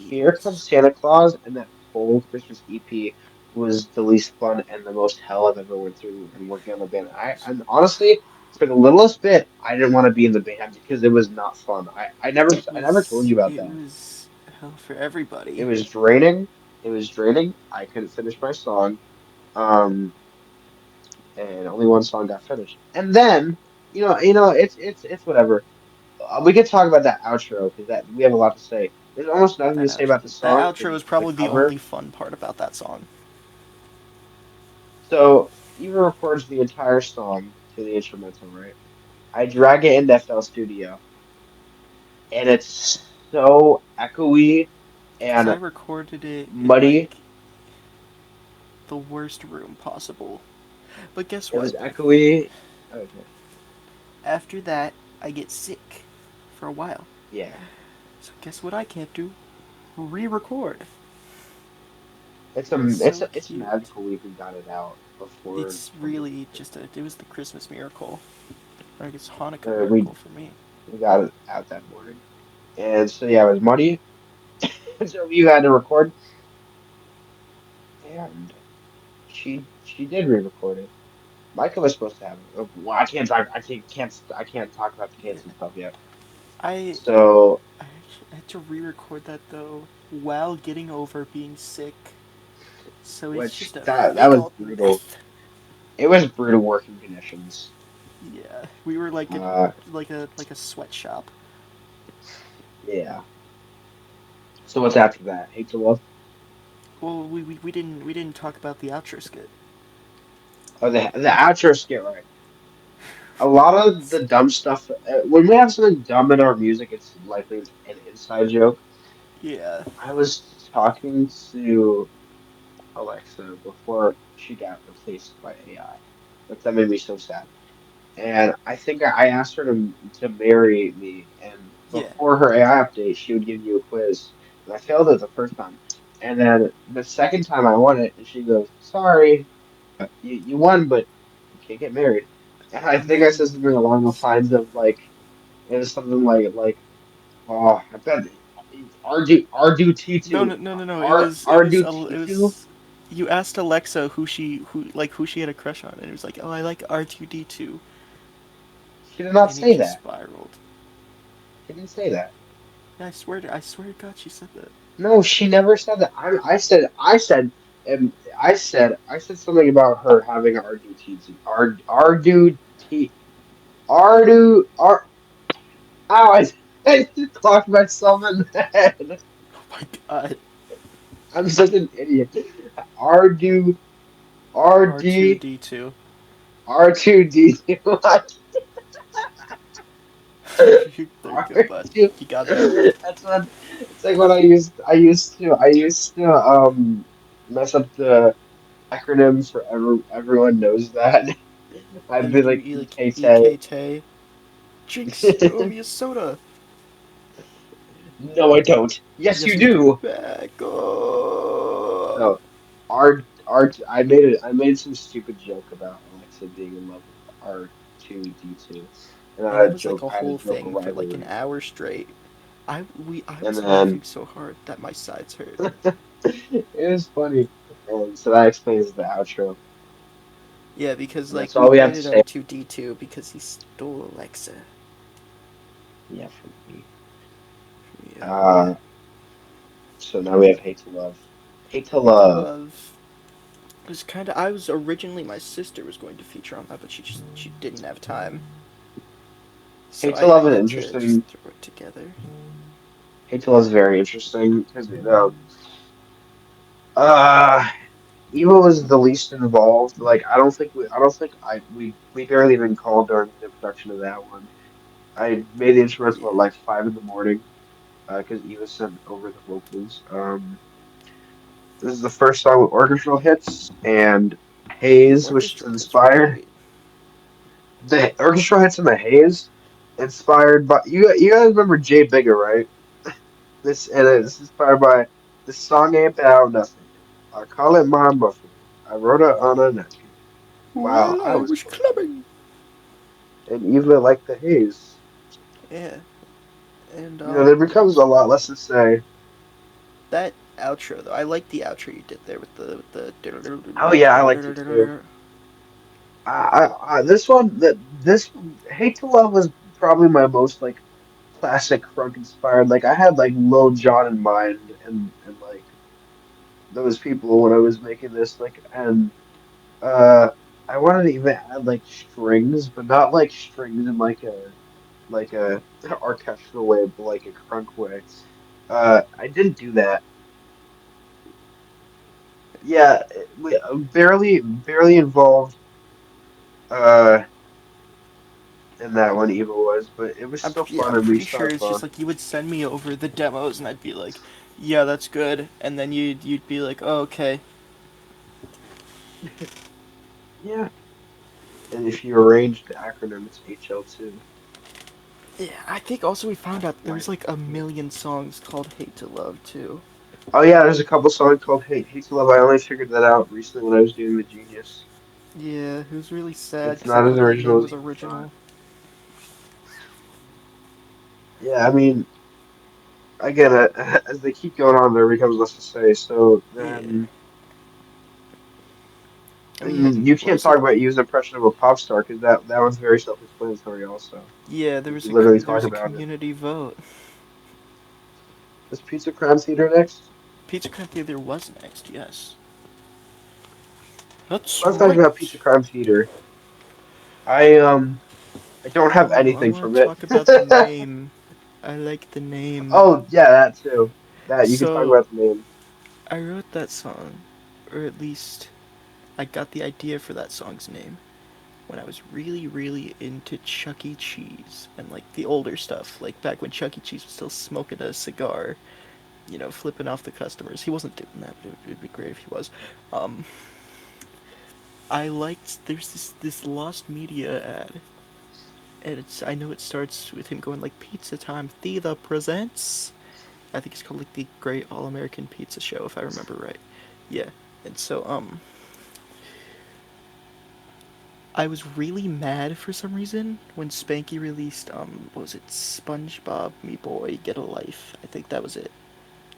Here AIDS. Comes Santa Claus, and that whole Christmas EP was the least fun and the most hell I've ever went through in working on the band. And honestly, for the littlest bit, I didn't want to be in the band because it was not fun. I never told you about It that. was hell for It everybody. was draining. It was draining. I couldn't finish my song. Um, and only one song got finished. And then, it's whatever. We could talk about that outro because that we have a lot to say. There's almost nothing to say about the That song outro because is it's a probably the cover. only fun part about that song. So Eva records the entire song to the instrumental, right? I drag it into FL Studio, and it's so echoey Cause I and recorded it in muddy. like the worst room possible. But guess It what? was echoey. Okay, After that, I get sick for a while. yeah, So guess what I can't do? Re-record. It's so it's cute. magical we even got it out before It's really 2018. just it was the Christmas miracle. Or I guess Hanukkah Uh, we miracle for me. we got it out that morning, and so yeah, it was muddy. So you had to record, and she did re-record it. Micah was supposed to have it. Well, I can't talk. I can't talk about the Yeah. canceled stuff yet. I So, I had to re-record that though while getting over being sick. So it's which just a that big was old brutal. mess. It was brutal working conditions. Yeah, we were like in Uh, like a sweatshop. yeah. So what's after that? Hate to Love. Well, we didn't talk about the outro skit. Oh, the outro skit, right? A lot of the dumb stuff. When we have something dumb in our music, it's likely an inside joke. Yeah, I was talking to Alexa before she got replaced by AI. That made me so sad. And I think I asked her to marry me, and Yeah. before her AI update, she would give you a quiz, and I failed it the first time. And then the second time I won it, and she goes, "Sorry, you won, but you can't get married." And I think I said something along the Nice. lines of like it was something like oh I bet Ardu No, T2 no, no, no, no. Ardu It T2. was. You asked Alexa who she had a crush on, and it was like, oh, I like R2D2, She did not and it say just that. spiraled. She didn't say that. Yeah, I swear to God, she said that. No, she never said that. I said something about her having Ardu T2. Ardu T Ardu Ar. Ow! I just clocked myself in the head. Oh my God. I'm such an idiot. Ardu RD R2D2. R2D2 There you go, bud. R2. You got that. That's what it's like when I used to mess up the acronym for everyone knows that. Oh, I'd you be do like you like EKT. EKT? Jinx, throw me a soda. No, I don't. Yes, Yes, you you do. do. Back up. So, I made some stupid joke about Alexa being in love with R2D2, and And that was like a I had a whole joke thing for like an rivalry, hour straight. I and was then laughing so hard that my sides hurt. it was funny. And so that explains the outro, Yeah, because and that's like all we we have to hated say. R2D2 because he stole Alexa. Yeah, from me. Yeah, yeah. Uh, so now we have hate to love. Hate to Hate to love. love. It was kind of. I was originally my sister was going to feature on that, but she didn't have time, so Hate to I love is had to just interesting. throw it together. Hate to love is very interesting because uh, Eva was the least involved. Like I don't think we barely even called during the production of that one. I made the instrumental Yeah, at like 5 in the morning because Eva sent over the vocals. This is the first song with orchestral hits and Haze, which is orchestral hits were inspired. great. The orchestral hits in the Haze, inspired by you guys remember Jay Bigger, right? This is inspired by this song ain't about nothing. I call it my muffin. I wrote it on a napkin. Wow, Well, I I was was close. clubbing. And Eva liked the Haze. Yeah, and There becomes a lot less to say. that outro though, I like the outro you did there with Oh yeah, I liked it too. the. This one, this Hate to Love was probably my most like classic crunk inspired. Like I had like Lil Jon in mind and like those people when I was making this. Uh, I wanted to even add like strings, but not like strings in like a orchestral way, but like a crunk way. I didn't do that. Yeah, we barely involved uh in that one. Eva was, but it was still Yeah, fun I'm and we pretty still sure had it's just fun. like you would send me over the demos and I'd be like, yeah, that's good, and then you'd be like, oh, okay. Yeah, and if you arrange the acronym, it's HL2. Yeah, I think also we found out there's Life. like a million songs called Hate to Love too. Oh yeah, there's a couple songs called Hate to Love. I only figured that out recently when I was doing the Genius. Yeah, it was really sad It's because I not as thought the original name as was Eva thought. original. Yeah, I mean, again, as they keep going on, there becomes less to say. So Yeah. then, I Oh yeah. mean, you What can't was talk it? about Eva's impression of a pop star because that one's very self-explanatory. Also, Yeah, you can literally talk about it. community vote. Is Pizza Crime Theater next? Pizza Crime Theater was next. Yes. That's Let's talk about right. Pizza Crime Theater. I I don't have Oh, I anything want from to it. talk about the name. I like the name. Oh yeah, that too. That you can talk So about the name. I wrote that song, or at least I got the idea for that song's name when I was really, really into Chuck E. Cheese and like the older stuff, like back when Chuck E. Cheese was still smoking a cigar. flipping off the customers. He wasn't doing that, but it would be great if he was. Um, I liked there's this Lost Media ad, and I know it starts with him going like Pizza Time Theta presents. I think it's called like the Great All American Pizza Show if I remember right. Yeah, and so I was really mad for some reason when Spanky released what was it, SpongeBob Me Boy Get a Life. I think that was it.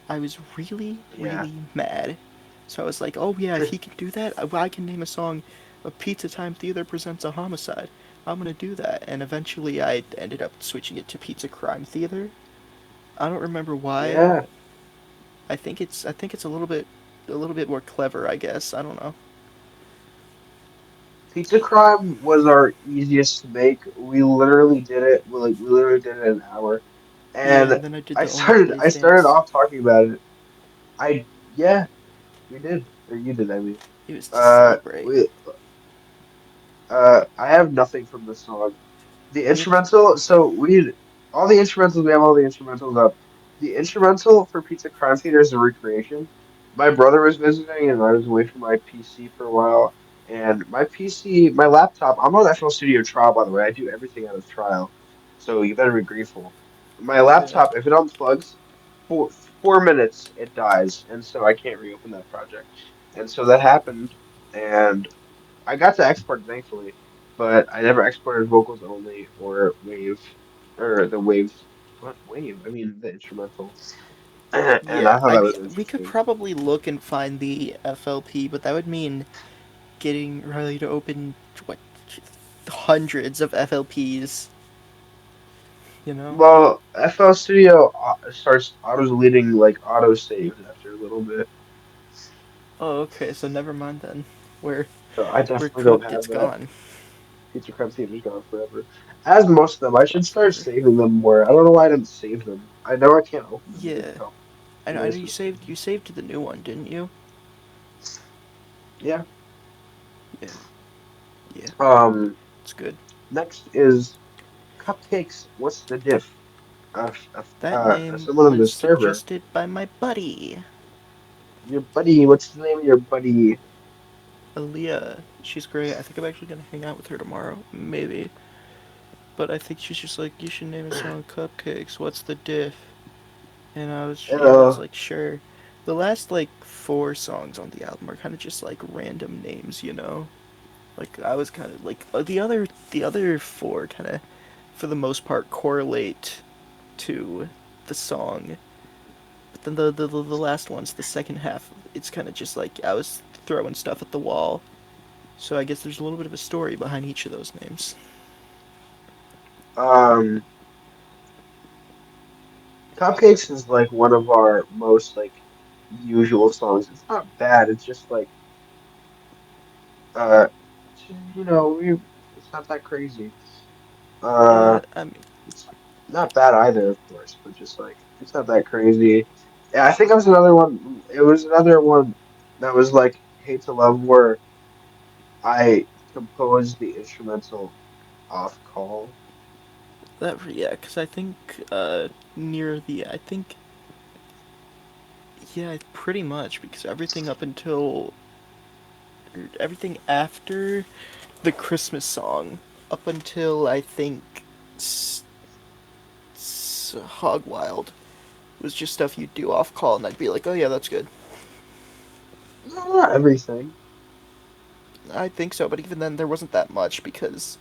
I was really, Yeah. really mad. So I was like, oh yeah, if he can do that, I can name a song, A Pizza Time Theater Presents a Homicide. I'm gonna do that. And eventually I ended up switching it to Pizza Crime Theater. I don't remember why. Yeah. I think it's a little bit more clever, I guess. I don't know. Pizza Crime was our easiest to make. We literally did it. We literally did it in an hour. Yeah, And and then I did I the Only started I Plays started dance. off talking about it. I Yeah, we did. Or you did, I mean. It was to celebrate. We I have nothing from this song. The We have to. instrumental, so we all the instrumentals, we have all the instrumentals up. The instrumental for Pizza Crime Theater is a recreation. My brother was visiting and I was away from my PC for a while. And my PC, my laptop, I'm on FL Studio Trial, by the way. I do everything out of trial. So you better be grateful. My Yeah. laptop, if it unplugs, for 4 minutes, it dies. And so I can't reopen that project. And so that happened. And I got to export, thankfully, but I never exported vocals only or wave or the waves. What wave? I mean the instrumental. And Yeah, I thought I that mean, was we could interesting. probably look and find the FLP, but that would mean getting Riley to open what hundreds of FLPs. You know? Well, FL Studio starts auto deleting like auto saves after a little bit, Oh, okay. So never mind then. We're so I we're definitely don't cooked. It's have that. gone. Pizza Crab Theater's gone forever. As most of them, I should Gone start forever. saving them more. I don't know why I didn't save them. I know I can't open them. It didn't Yeah, tell me. I know Anyways, you saved to the new one, didn't you? yeah. Yeah, yeah. Um. It's good. Next is Cupcakes. What's the diff? That name Someone on the was server. suggested by my buddy, Your buddy. What's the name of your buddy? Aaliyah. She's great. I think I'm actually gonna hang out with her tomorrow, maybe. But I think she's just like, you should name a song Cupcakes. What's the diff? And I was like, sure. The last like four songs on the album are kind of just like random names, you know. Like I was kind of like the other four kind of, for the most part, correlate to the song. But then the last ones, the second half, it's kind of just like I was throwing stuff at the wall. So I guess there's a little bit of a story behind each of those names. um, Cupcakes is like one of our most like usual songs. It's not bad. It's just like uh, it's not that crazy. Uh, Yeah, I mean, it's not bad either, of course, but just like it's not that crazy. Yeah, I think it was another one. It was another one that was like Hate to Love where I composed the instrumental off call. yeah, because I think near the I think yeah, pretty much because everything after the Christmas song up until I think Hog Wild was just stuff you'd do off call, and I'd be like, oh yeah, that's good. No, not everything. I think so, but even then, there wasn't that much because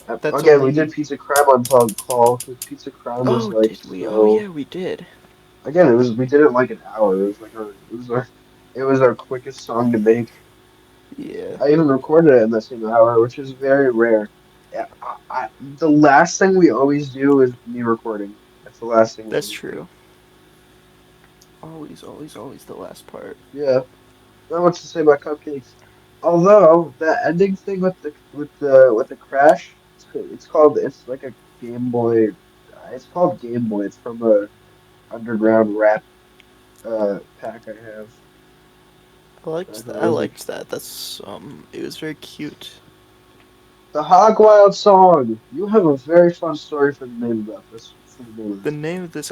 that's Again, we did only. Pizza Crab on call because Pizza Crab was Oh, like did we? Oh so. yeah, we did. Again, we did it in like an hour. It was our quickest song to make. Yeah, I even recorded it in the same hour, which is very rare. Yeah, the last thing we always do is me recording. That's the last thing we that's always do. true. Always, always, always the last part. Yeah, not much to say about Cupcakes. Although the ending thing with the crash, it's like a Game Boy. It's called Game Boy. It's from a underground rap pack I have. I thought it I was liked interesting. that. That's it was very cute. The Hog Wild song. You have a very fun story for the name of that. For the name of The this name song. of this,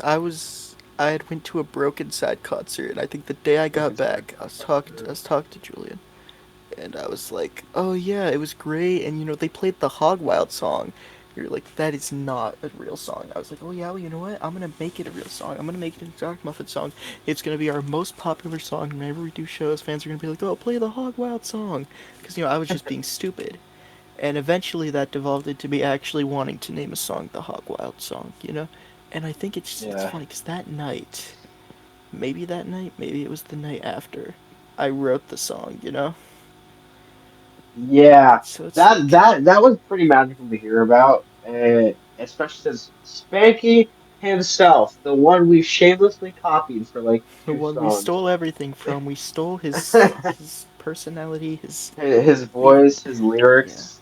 I had went to a Broken Side concert, and I think the day I got Broken Side back, I concert. was talking to Julian, and I was like, "Oh yeah, it was great." And they played the Hog Wild song. You're like, "That is not a real song." I was like, "Oh yeah, well, you know what? I'm gonna make it a real song. I'm gonna make it an Exotic Muffin song. It's gonna be our most popular song. Whenever we do shows, fans are gonna be like, "Oh, play the Hog Wild song," because I was just being stupid. And eventually that devolved into me actually wanting to name a song the Hog Wild song. And I think it's Yeah. funny because that night, maybe that night, maybe it was the night after, I wrote the song. Yeah, So it's that like that that was pretty magical to hear about, especially since Spanky himself, the one we shamelessly copied for like the two one we songs, stole everything from. We stole his personality, his his we voice, his yeah. lyrics.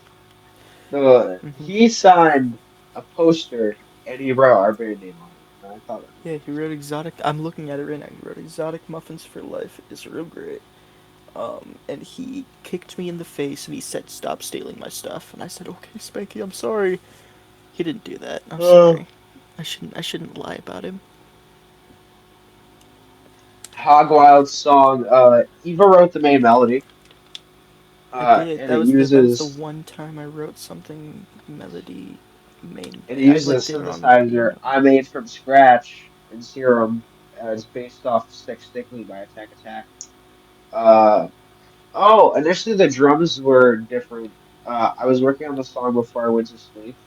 The hmm he signed a poster and he wrote our band name on it, and I thought that was Yeah, he wrote exotic. I'm looking at it right now. He wrote exotic muffins for life. It's real great. And he kicked me in the face and he said, "Stop stealing my stuff." And I said, "Okay, Spanky, I'm sorry." He didn't do that. I'm awesome. sorry. I shouldn't lie about him. Hog Wild song. Eva wrote the main melody, I did. and That it was the uses one time I wrote something melody main. and it I uses like a did it on main synthesizer melody. I made from scratch in Serum. It's based off Stick Stickly by Attack Attack. Uh, oh, initially the drums were different. I was working on the song before I went to sleep,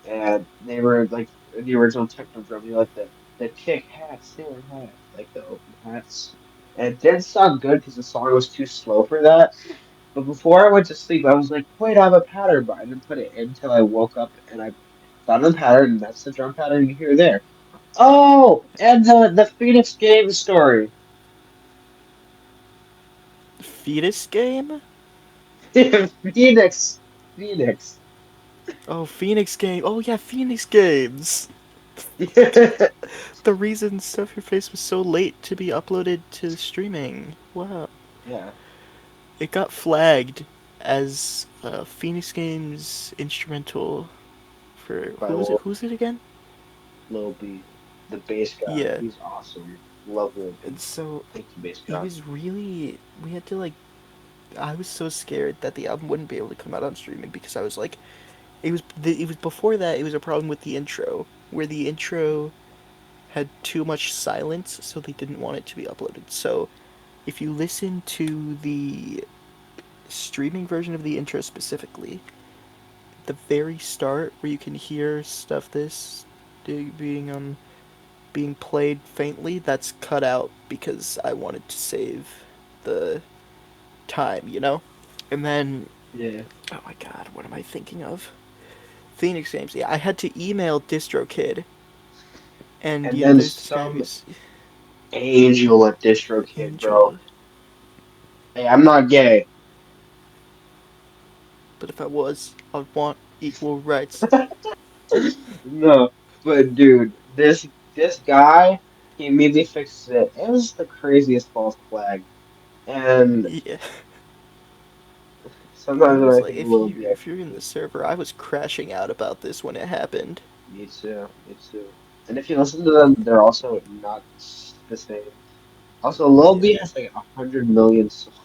and they were like the original techno drums, like the kick hats, sailor hats, like the open hats. And it didn't sound good because the song was too slow for that. But before I went to sleep, I was like, wait, I have a pattern, but I didn't put it in until I woke up and I found the pattern, and that's the drum pattern you hear there. Oh, and the Phoenix game story. Fetus game? Phoenix, Phoenix. Oh, Phoenix game. Oh yeah, Phoenix games. The reason Stuff Your Face was so late to be uploaded to streaming. Wow. Yeah, It got flagged as Phoenix Games instrumental for by who's it again? Lil B, the bass guy. Yeah. He's awesome. Love Lil And B. so Thank you, bass it god. was really we had to like I was so scared that the album wouldn't be able to come out on streaming because I was like it was before that it was a problem with the intro where the intro had too much silence so they didn't want it to be uploaded. So if you listen to the streaming version of the intro specifically, the very start where you can hear stuff this being played faintly, that's cut out because I wanted to save the time. And then Yeah. oh my god, what am I thinking of? Phoenix Games. Yeah, I had to email DistroKid, and And then there's this guy some who's angel at DistroKid, bro. Angel. Hey, I'm not gay. But if I was, I'd want equal rights. No, but dude, this guy, he immediately fixes it. It was the craziest false flag. And Yeah. I sometimes when was I like, think a little bit, I if you're think in the this. server, I was crashing out about this when it happened. Me too. Me too. And if you listen to them, they're also not the same. Also, Lil Yeah. B has like 100 million songs.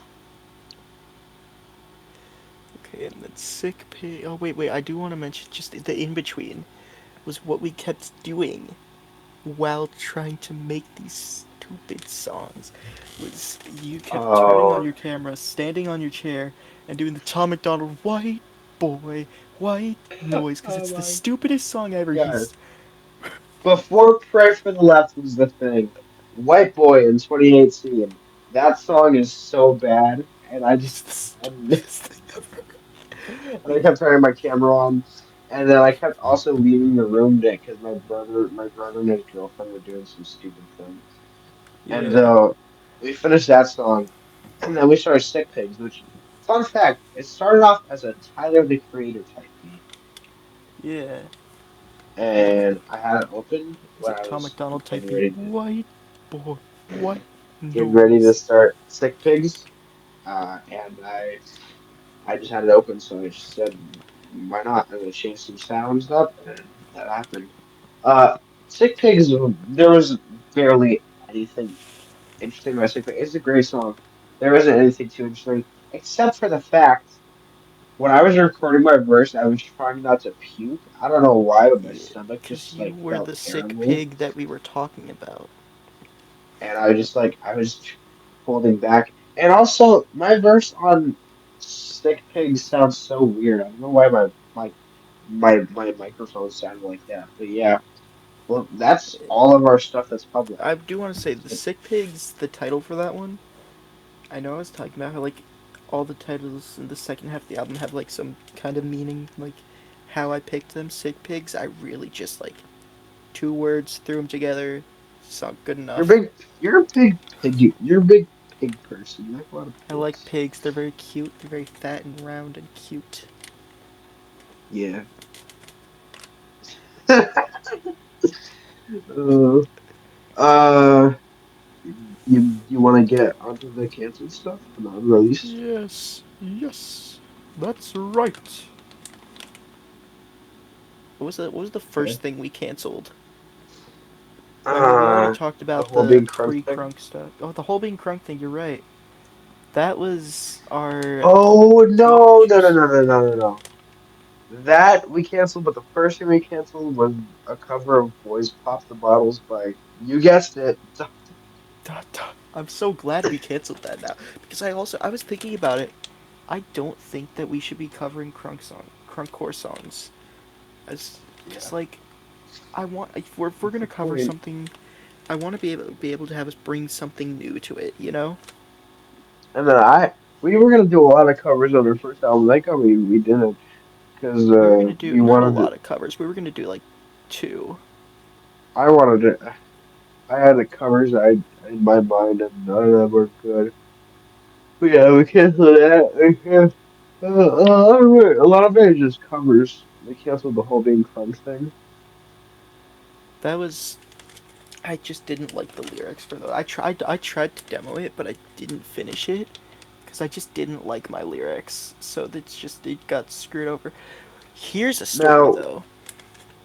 Okay, and then sick pay. Oh wait, I do want to mention just the in between was what we kept doing while trying to make these stupid songs. Was you kept turning on Oh, your camera, standing on your chair, and doing the Tom McDonald white boy white noise because oh it's the my stupidest song ever. God. He's Before Pray for the Left was the thing, White Boy in 2018. That song is so bad, and I it's just the and stupidest thing ever. and I kept turning my camera on, and then I kept also leaving the room because my brother and his girlfriend were doing some stupid thing. And Yeah, we finished that song, and then we started Sick Pigs, which, fun fact, it started off as a Tyler the Creator type beat, yeah. and I had it open It's when a I Tom was McDonald type getting beat. ready to White boy, white getting ready to noise. start Sick Pigs, and I just had it open, so I just said, why not? I'm gonna change some sounds up, and that happened. Uh, Sick Pigs, there was barely anything interesting about Sick Pig. It's a great song. There isn't anything too interesting, except for the fact when I was recording my verse, I was trying not to puke. I don't know why, but my Yeah, stomach because just you like were felt the sick terrible, pig that we were talking about. and I was holding back. And also, my verse on Sick Pig sounds so weird. I don't know why my microphone sounded like that, but yeah. Well, that's all of our stuff that's public. I do want to say the So, sick pigs, the title for that one. I know I was talking about how like all the titles in the second half of the album have like some kind of meaning, like how I picked them. Sick pigs. I really just like two words, threw them together. Sound good enough. you're a big pig. You're a big pig person. You like a lot of I like pigs. pigs. They're very cute. They're very fat and round and cute. Yeah. uh, you want to get onto the canceled stuff, the non-released? Yes, yes, that's right. What was the first Okay. thing we canceled? I mean, we already Uh, talked the about whole the being crunk thing. pre-crunk stuff. Oh, the whole being crunk thing. You're right. That was our Oh beta no, no, no, juice. no, no, no, no, no. That we canceled, but the first thing we canceled was a cover of "Boys Pop the Bottles" by, you guessed it, I'm so glad we canceled that now because I was thinking about it. I don't think that we should be covering crunk core songs, as yeah. because like if we're What's gonna the cover point? something, I want to be able to have us bring something new to it. You know, And then we were gonna do a lot of covers on our first album. That cover we didn't because we were gonna do we not a wanted to. lot of covers. We were gonna do like two. I wanted to. I had the covers in my mind, and none of them were good. But yeah, we canceled that. A lot of it is just covers. They canceled the whole being crunk thing. That was I just didn't like the lyrics for those. I tried to demo it, but I didn't finish it because I just didn't like my lyrics. So that's just it got screwed over. Here's a story Now though.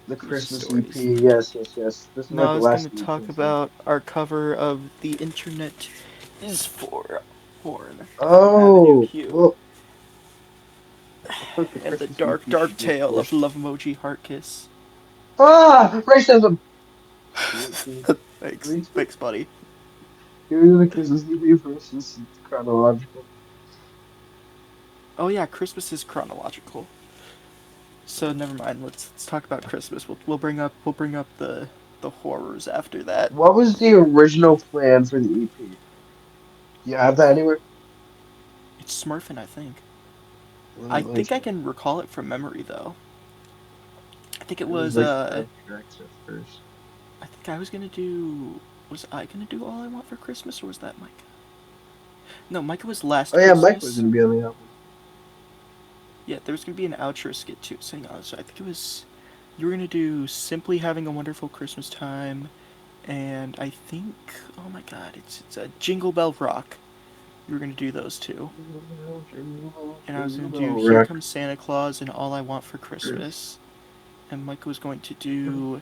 the Here's a Christmas story. EP, yes, yes, yes. This is like Now I the was gonna last thing we talk canceled. about our cover of "The Internet Is for Porn" from Avenue Oh, Q well, I thought the and the Christmas dark, EP dark should be tale of first. Love Emoji Heart Kiss. Ah, racism. Can Thanks, we, thanks, buddy. can we do the Christmas EP first? This is chronological. Oh yeah, Christmas is chronological. So never mind. Let's talk about Christmas. We'll bring up the horrors after that. What was the original plan for the EP? Do you have that anywhere? It's Smurfin', I think. I Let me think I check. can recall it from memory though. I think it It was was like 5 tracks at first. I think I was gonna do was I gonna do All I Want for Christmas or was that Mike? No, Micah was Oh Last yeah, Mike was Christmas. gonna be on the album. Yeah, there was gonna be an outro skit too. So, so I think it was you were gonna do Simply Having a Wonderful Christmas Time, and I think oh my god, it's a Jingle Bell Rock. You were gonna do those two. And I was Jingle gonna do bell Here rock. Comes Santa Claus and All I Want for Christmas. And Micah was going to do,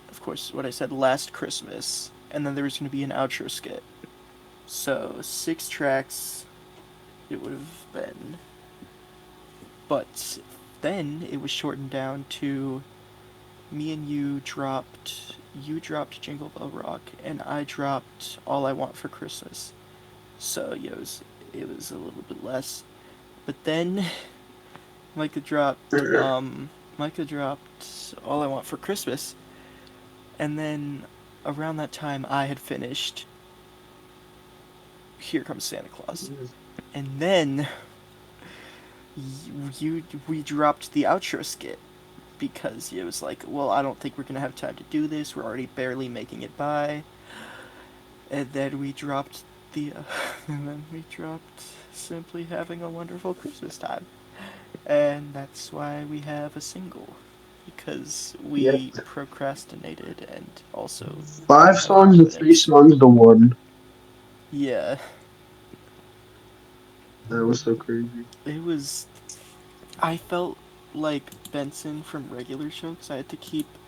of course, what I said last Christmas. And then there was gonna be an outro skit. So 6 tracks it would have been. But then it was shortened down to me and you dropped Jingle Bell Rock and I dropped All I Want for Christmas. So yeah, it was a little bit less. But then Micah dropped Micah dropped All I Want for Christmas, and then around that time I had finished Here Comes Santa Claus, and then we dropped the outro skit because it was like, well, I don't think we're gonna have time to do this. We're already barely making it by, and then we dropped the and then we dropped Simply Having a Wonderful Christmas Time, and that's why we have a single because Yep. we procrastinated and also didn't Five have songs to three confidence. songs to one. Yeah, That was so crazy. it was. I felt like Benson from Regular Show because I had to keep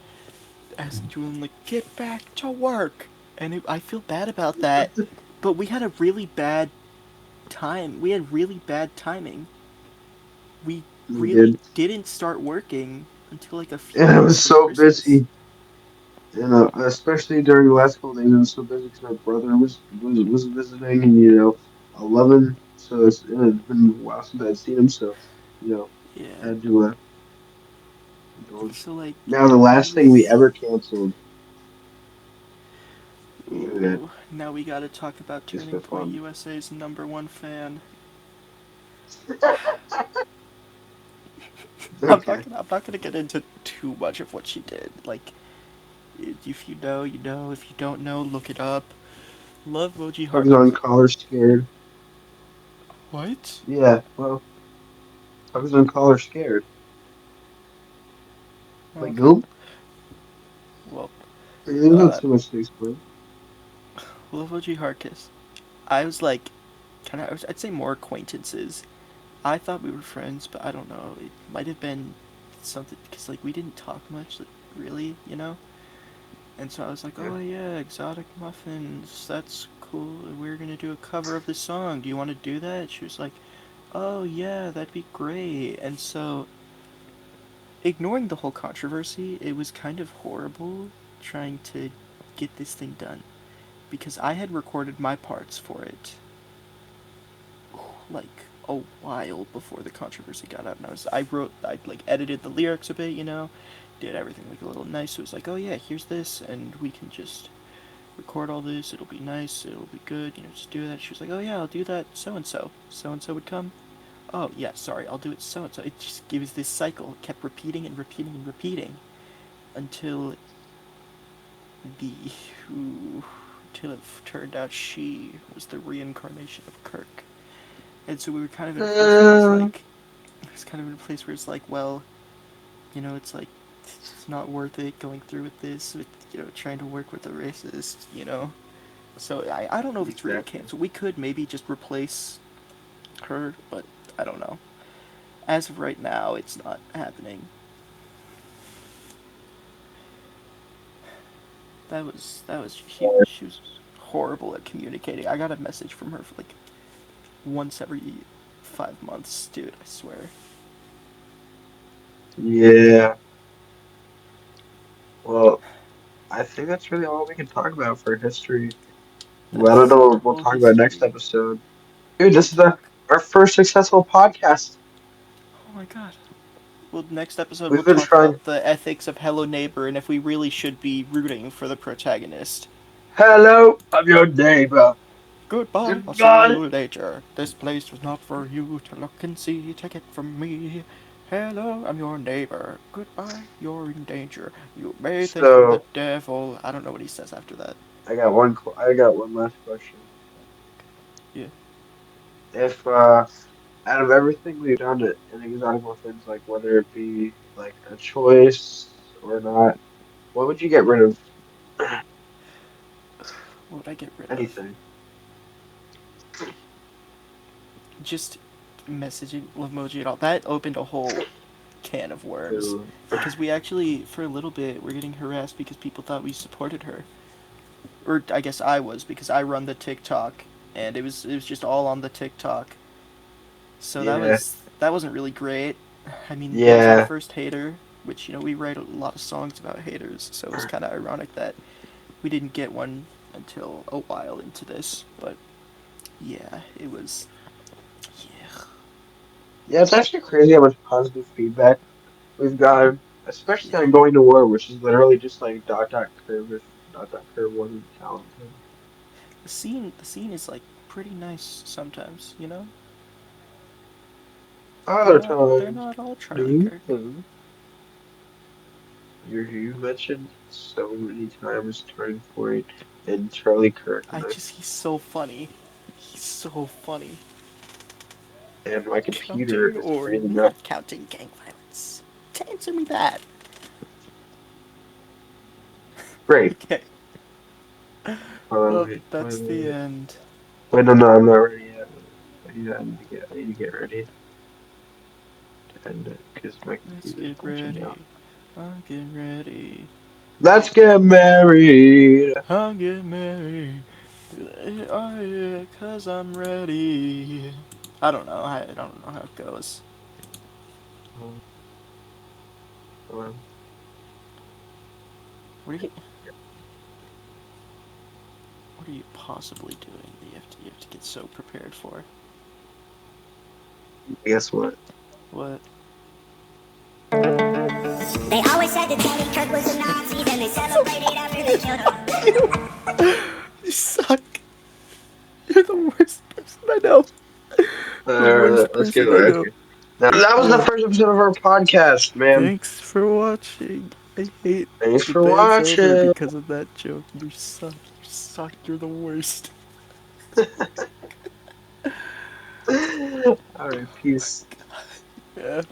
asking Julian like, "Get back to work." I feel bad about that. But we had a really bad time. We had really bad timing. We We really did. didn't start working until like a few And I days was from so Christmas. busy. And especially during the last couple of days, I was so busy because my brother was visiting, and I love him. So it's been a while since I'd seen him. So, you know, Yeah. had to indulge. So like Now the it last thing we was. ever canceled, we had Ooh, now we gotta talk about just Turning for Point fun. USA's #1 fan. Okay. I'm not gonna get into too much of what she did. Like, if you know, you know. If you don't know, look it up. Love Moji Tugs on Harkness. collar scared. What? Yeah, well, tugs on collar scared. Like Okay. Goop? Well, There's not uh, too much to explain. Love Moji Harkness. I was like, kind of. I'd say more acquaintances. I thought we were friends, but I don't know. It might have been something because like we didn't talk much, like, really, you know. And so I was like, Yeah. oh yeah, exotic muffins. That's cool. We're gonna do a cover of this song. Do you want to do that? She was like, oh yeah, that'd be great. And so, ignoring the whole controversy, it was kind of horrible trying to get this thing done because I had recorded my parts for it like a while before the controversy got out, and I like edited the lyrics a bit, you know, did everything like a little nice. So it was like, oh yeah, here's this, and we can just record all this. It'll be nice. It'll be good. You know, just do that. She was like, oh yeah, I'll do that. So and so. So and so would come. Oh yeah, sorry, I'll do it. So and so. It just gives this cycle. It kept repeating and repeating and repeating until the who until it turned out she was the reincarnation of Kirk. And so we were kind of in a place where it's Uh, like, it's kind of in a place where it's like, well, you know, it's like, it's not worth it going through with this, with, you know, trying to work with a racist, you know. So I don't know if it's ready to exactly. cancel. We could maybe just replace her, but I don't know. As of right now, it's not happening. That was she was horrible at communicating. I got a message from her for like once every 5 months, dude. I swear. Yeah. Well, I think that's really all we can talk about for history. Well, I don't That's know our what we'll whole talk about next history. episode. Dude, We'll this is talk. our first successful podcast. Oh my god. Well, next episode we'll We've been talk trying. about the ethics of Hello Neighbor and if we really should be rooting for the protagonist. Hello, I'm your neighbor. Goodbye, I'll see Goodbye. you later. This place was not for you to look and see. Take it from me. Hello, I'm your neighbor. Goodbye, you're in danger. You may think I'm the So devil. I don't know what he says after that. I got one last question. Yeah. If out of everything we've done in exotic muffins, like whether it be like a choice or not, what would you get rid of? What would I get rid of? Anything. Just messaging Love and all. That opened a whole can of worms. Ooh. Because we actually, for a little bit, were getting harassed because people thought we supported her. Or I guess I was, because I run the TikTok. And it was just all on the TikTok. So Yeah, that wasn't really great. I mean, there was our yeah. first hater, which, you know, we write a lot of songs about haters, so it was kind of ironic that we didn't get one until a while into this. But yeah, it was. Yeah. Yeah, it's actually crazy how much positive feedback we've gotten, especially Yeah. on Going to War, which is literally just like dot curve if dot curve wasn't talented. The scene is like pretty nice sometimes, you know? Other They're times, not all do Charlie you Kirk. think you mentioned so many times Turning Point and Charlie Kirk, He's so funny. He's so funny. and my computer Counting is or freezing up. not counting gang violence? Answer me that. Great. Okay. Hold on, Well, wait, that's the end. wait, no, no, I'm not ready yet. I need to get ready to end it because my Let's computer's get glitching out. ready. I'm getting ready. Let's get married. I'll get married. Oh yeah, cause I'm ready. I don't know. I don't know how it goes. What are you What are you possibly doing that you have to get so prepared for? Guess what? What? They always said that Tony Kirk was a Nazi, then they celebrated after they killed him. You suck. You're the worst person I know. The worst Let's get person I it. know. Okay. Now, that was the Yo, first episode of our podcast, man. thanks for watching. I hate Thanks the for band's over watching. because of that joke. You suck. You suck. You're the worst. All right, peace. Yeah.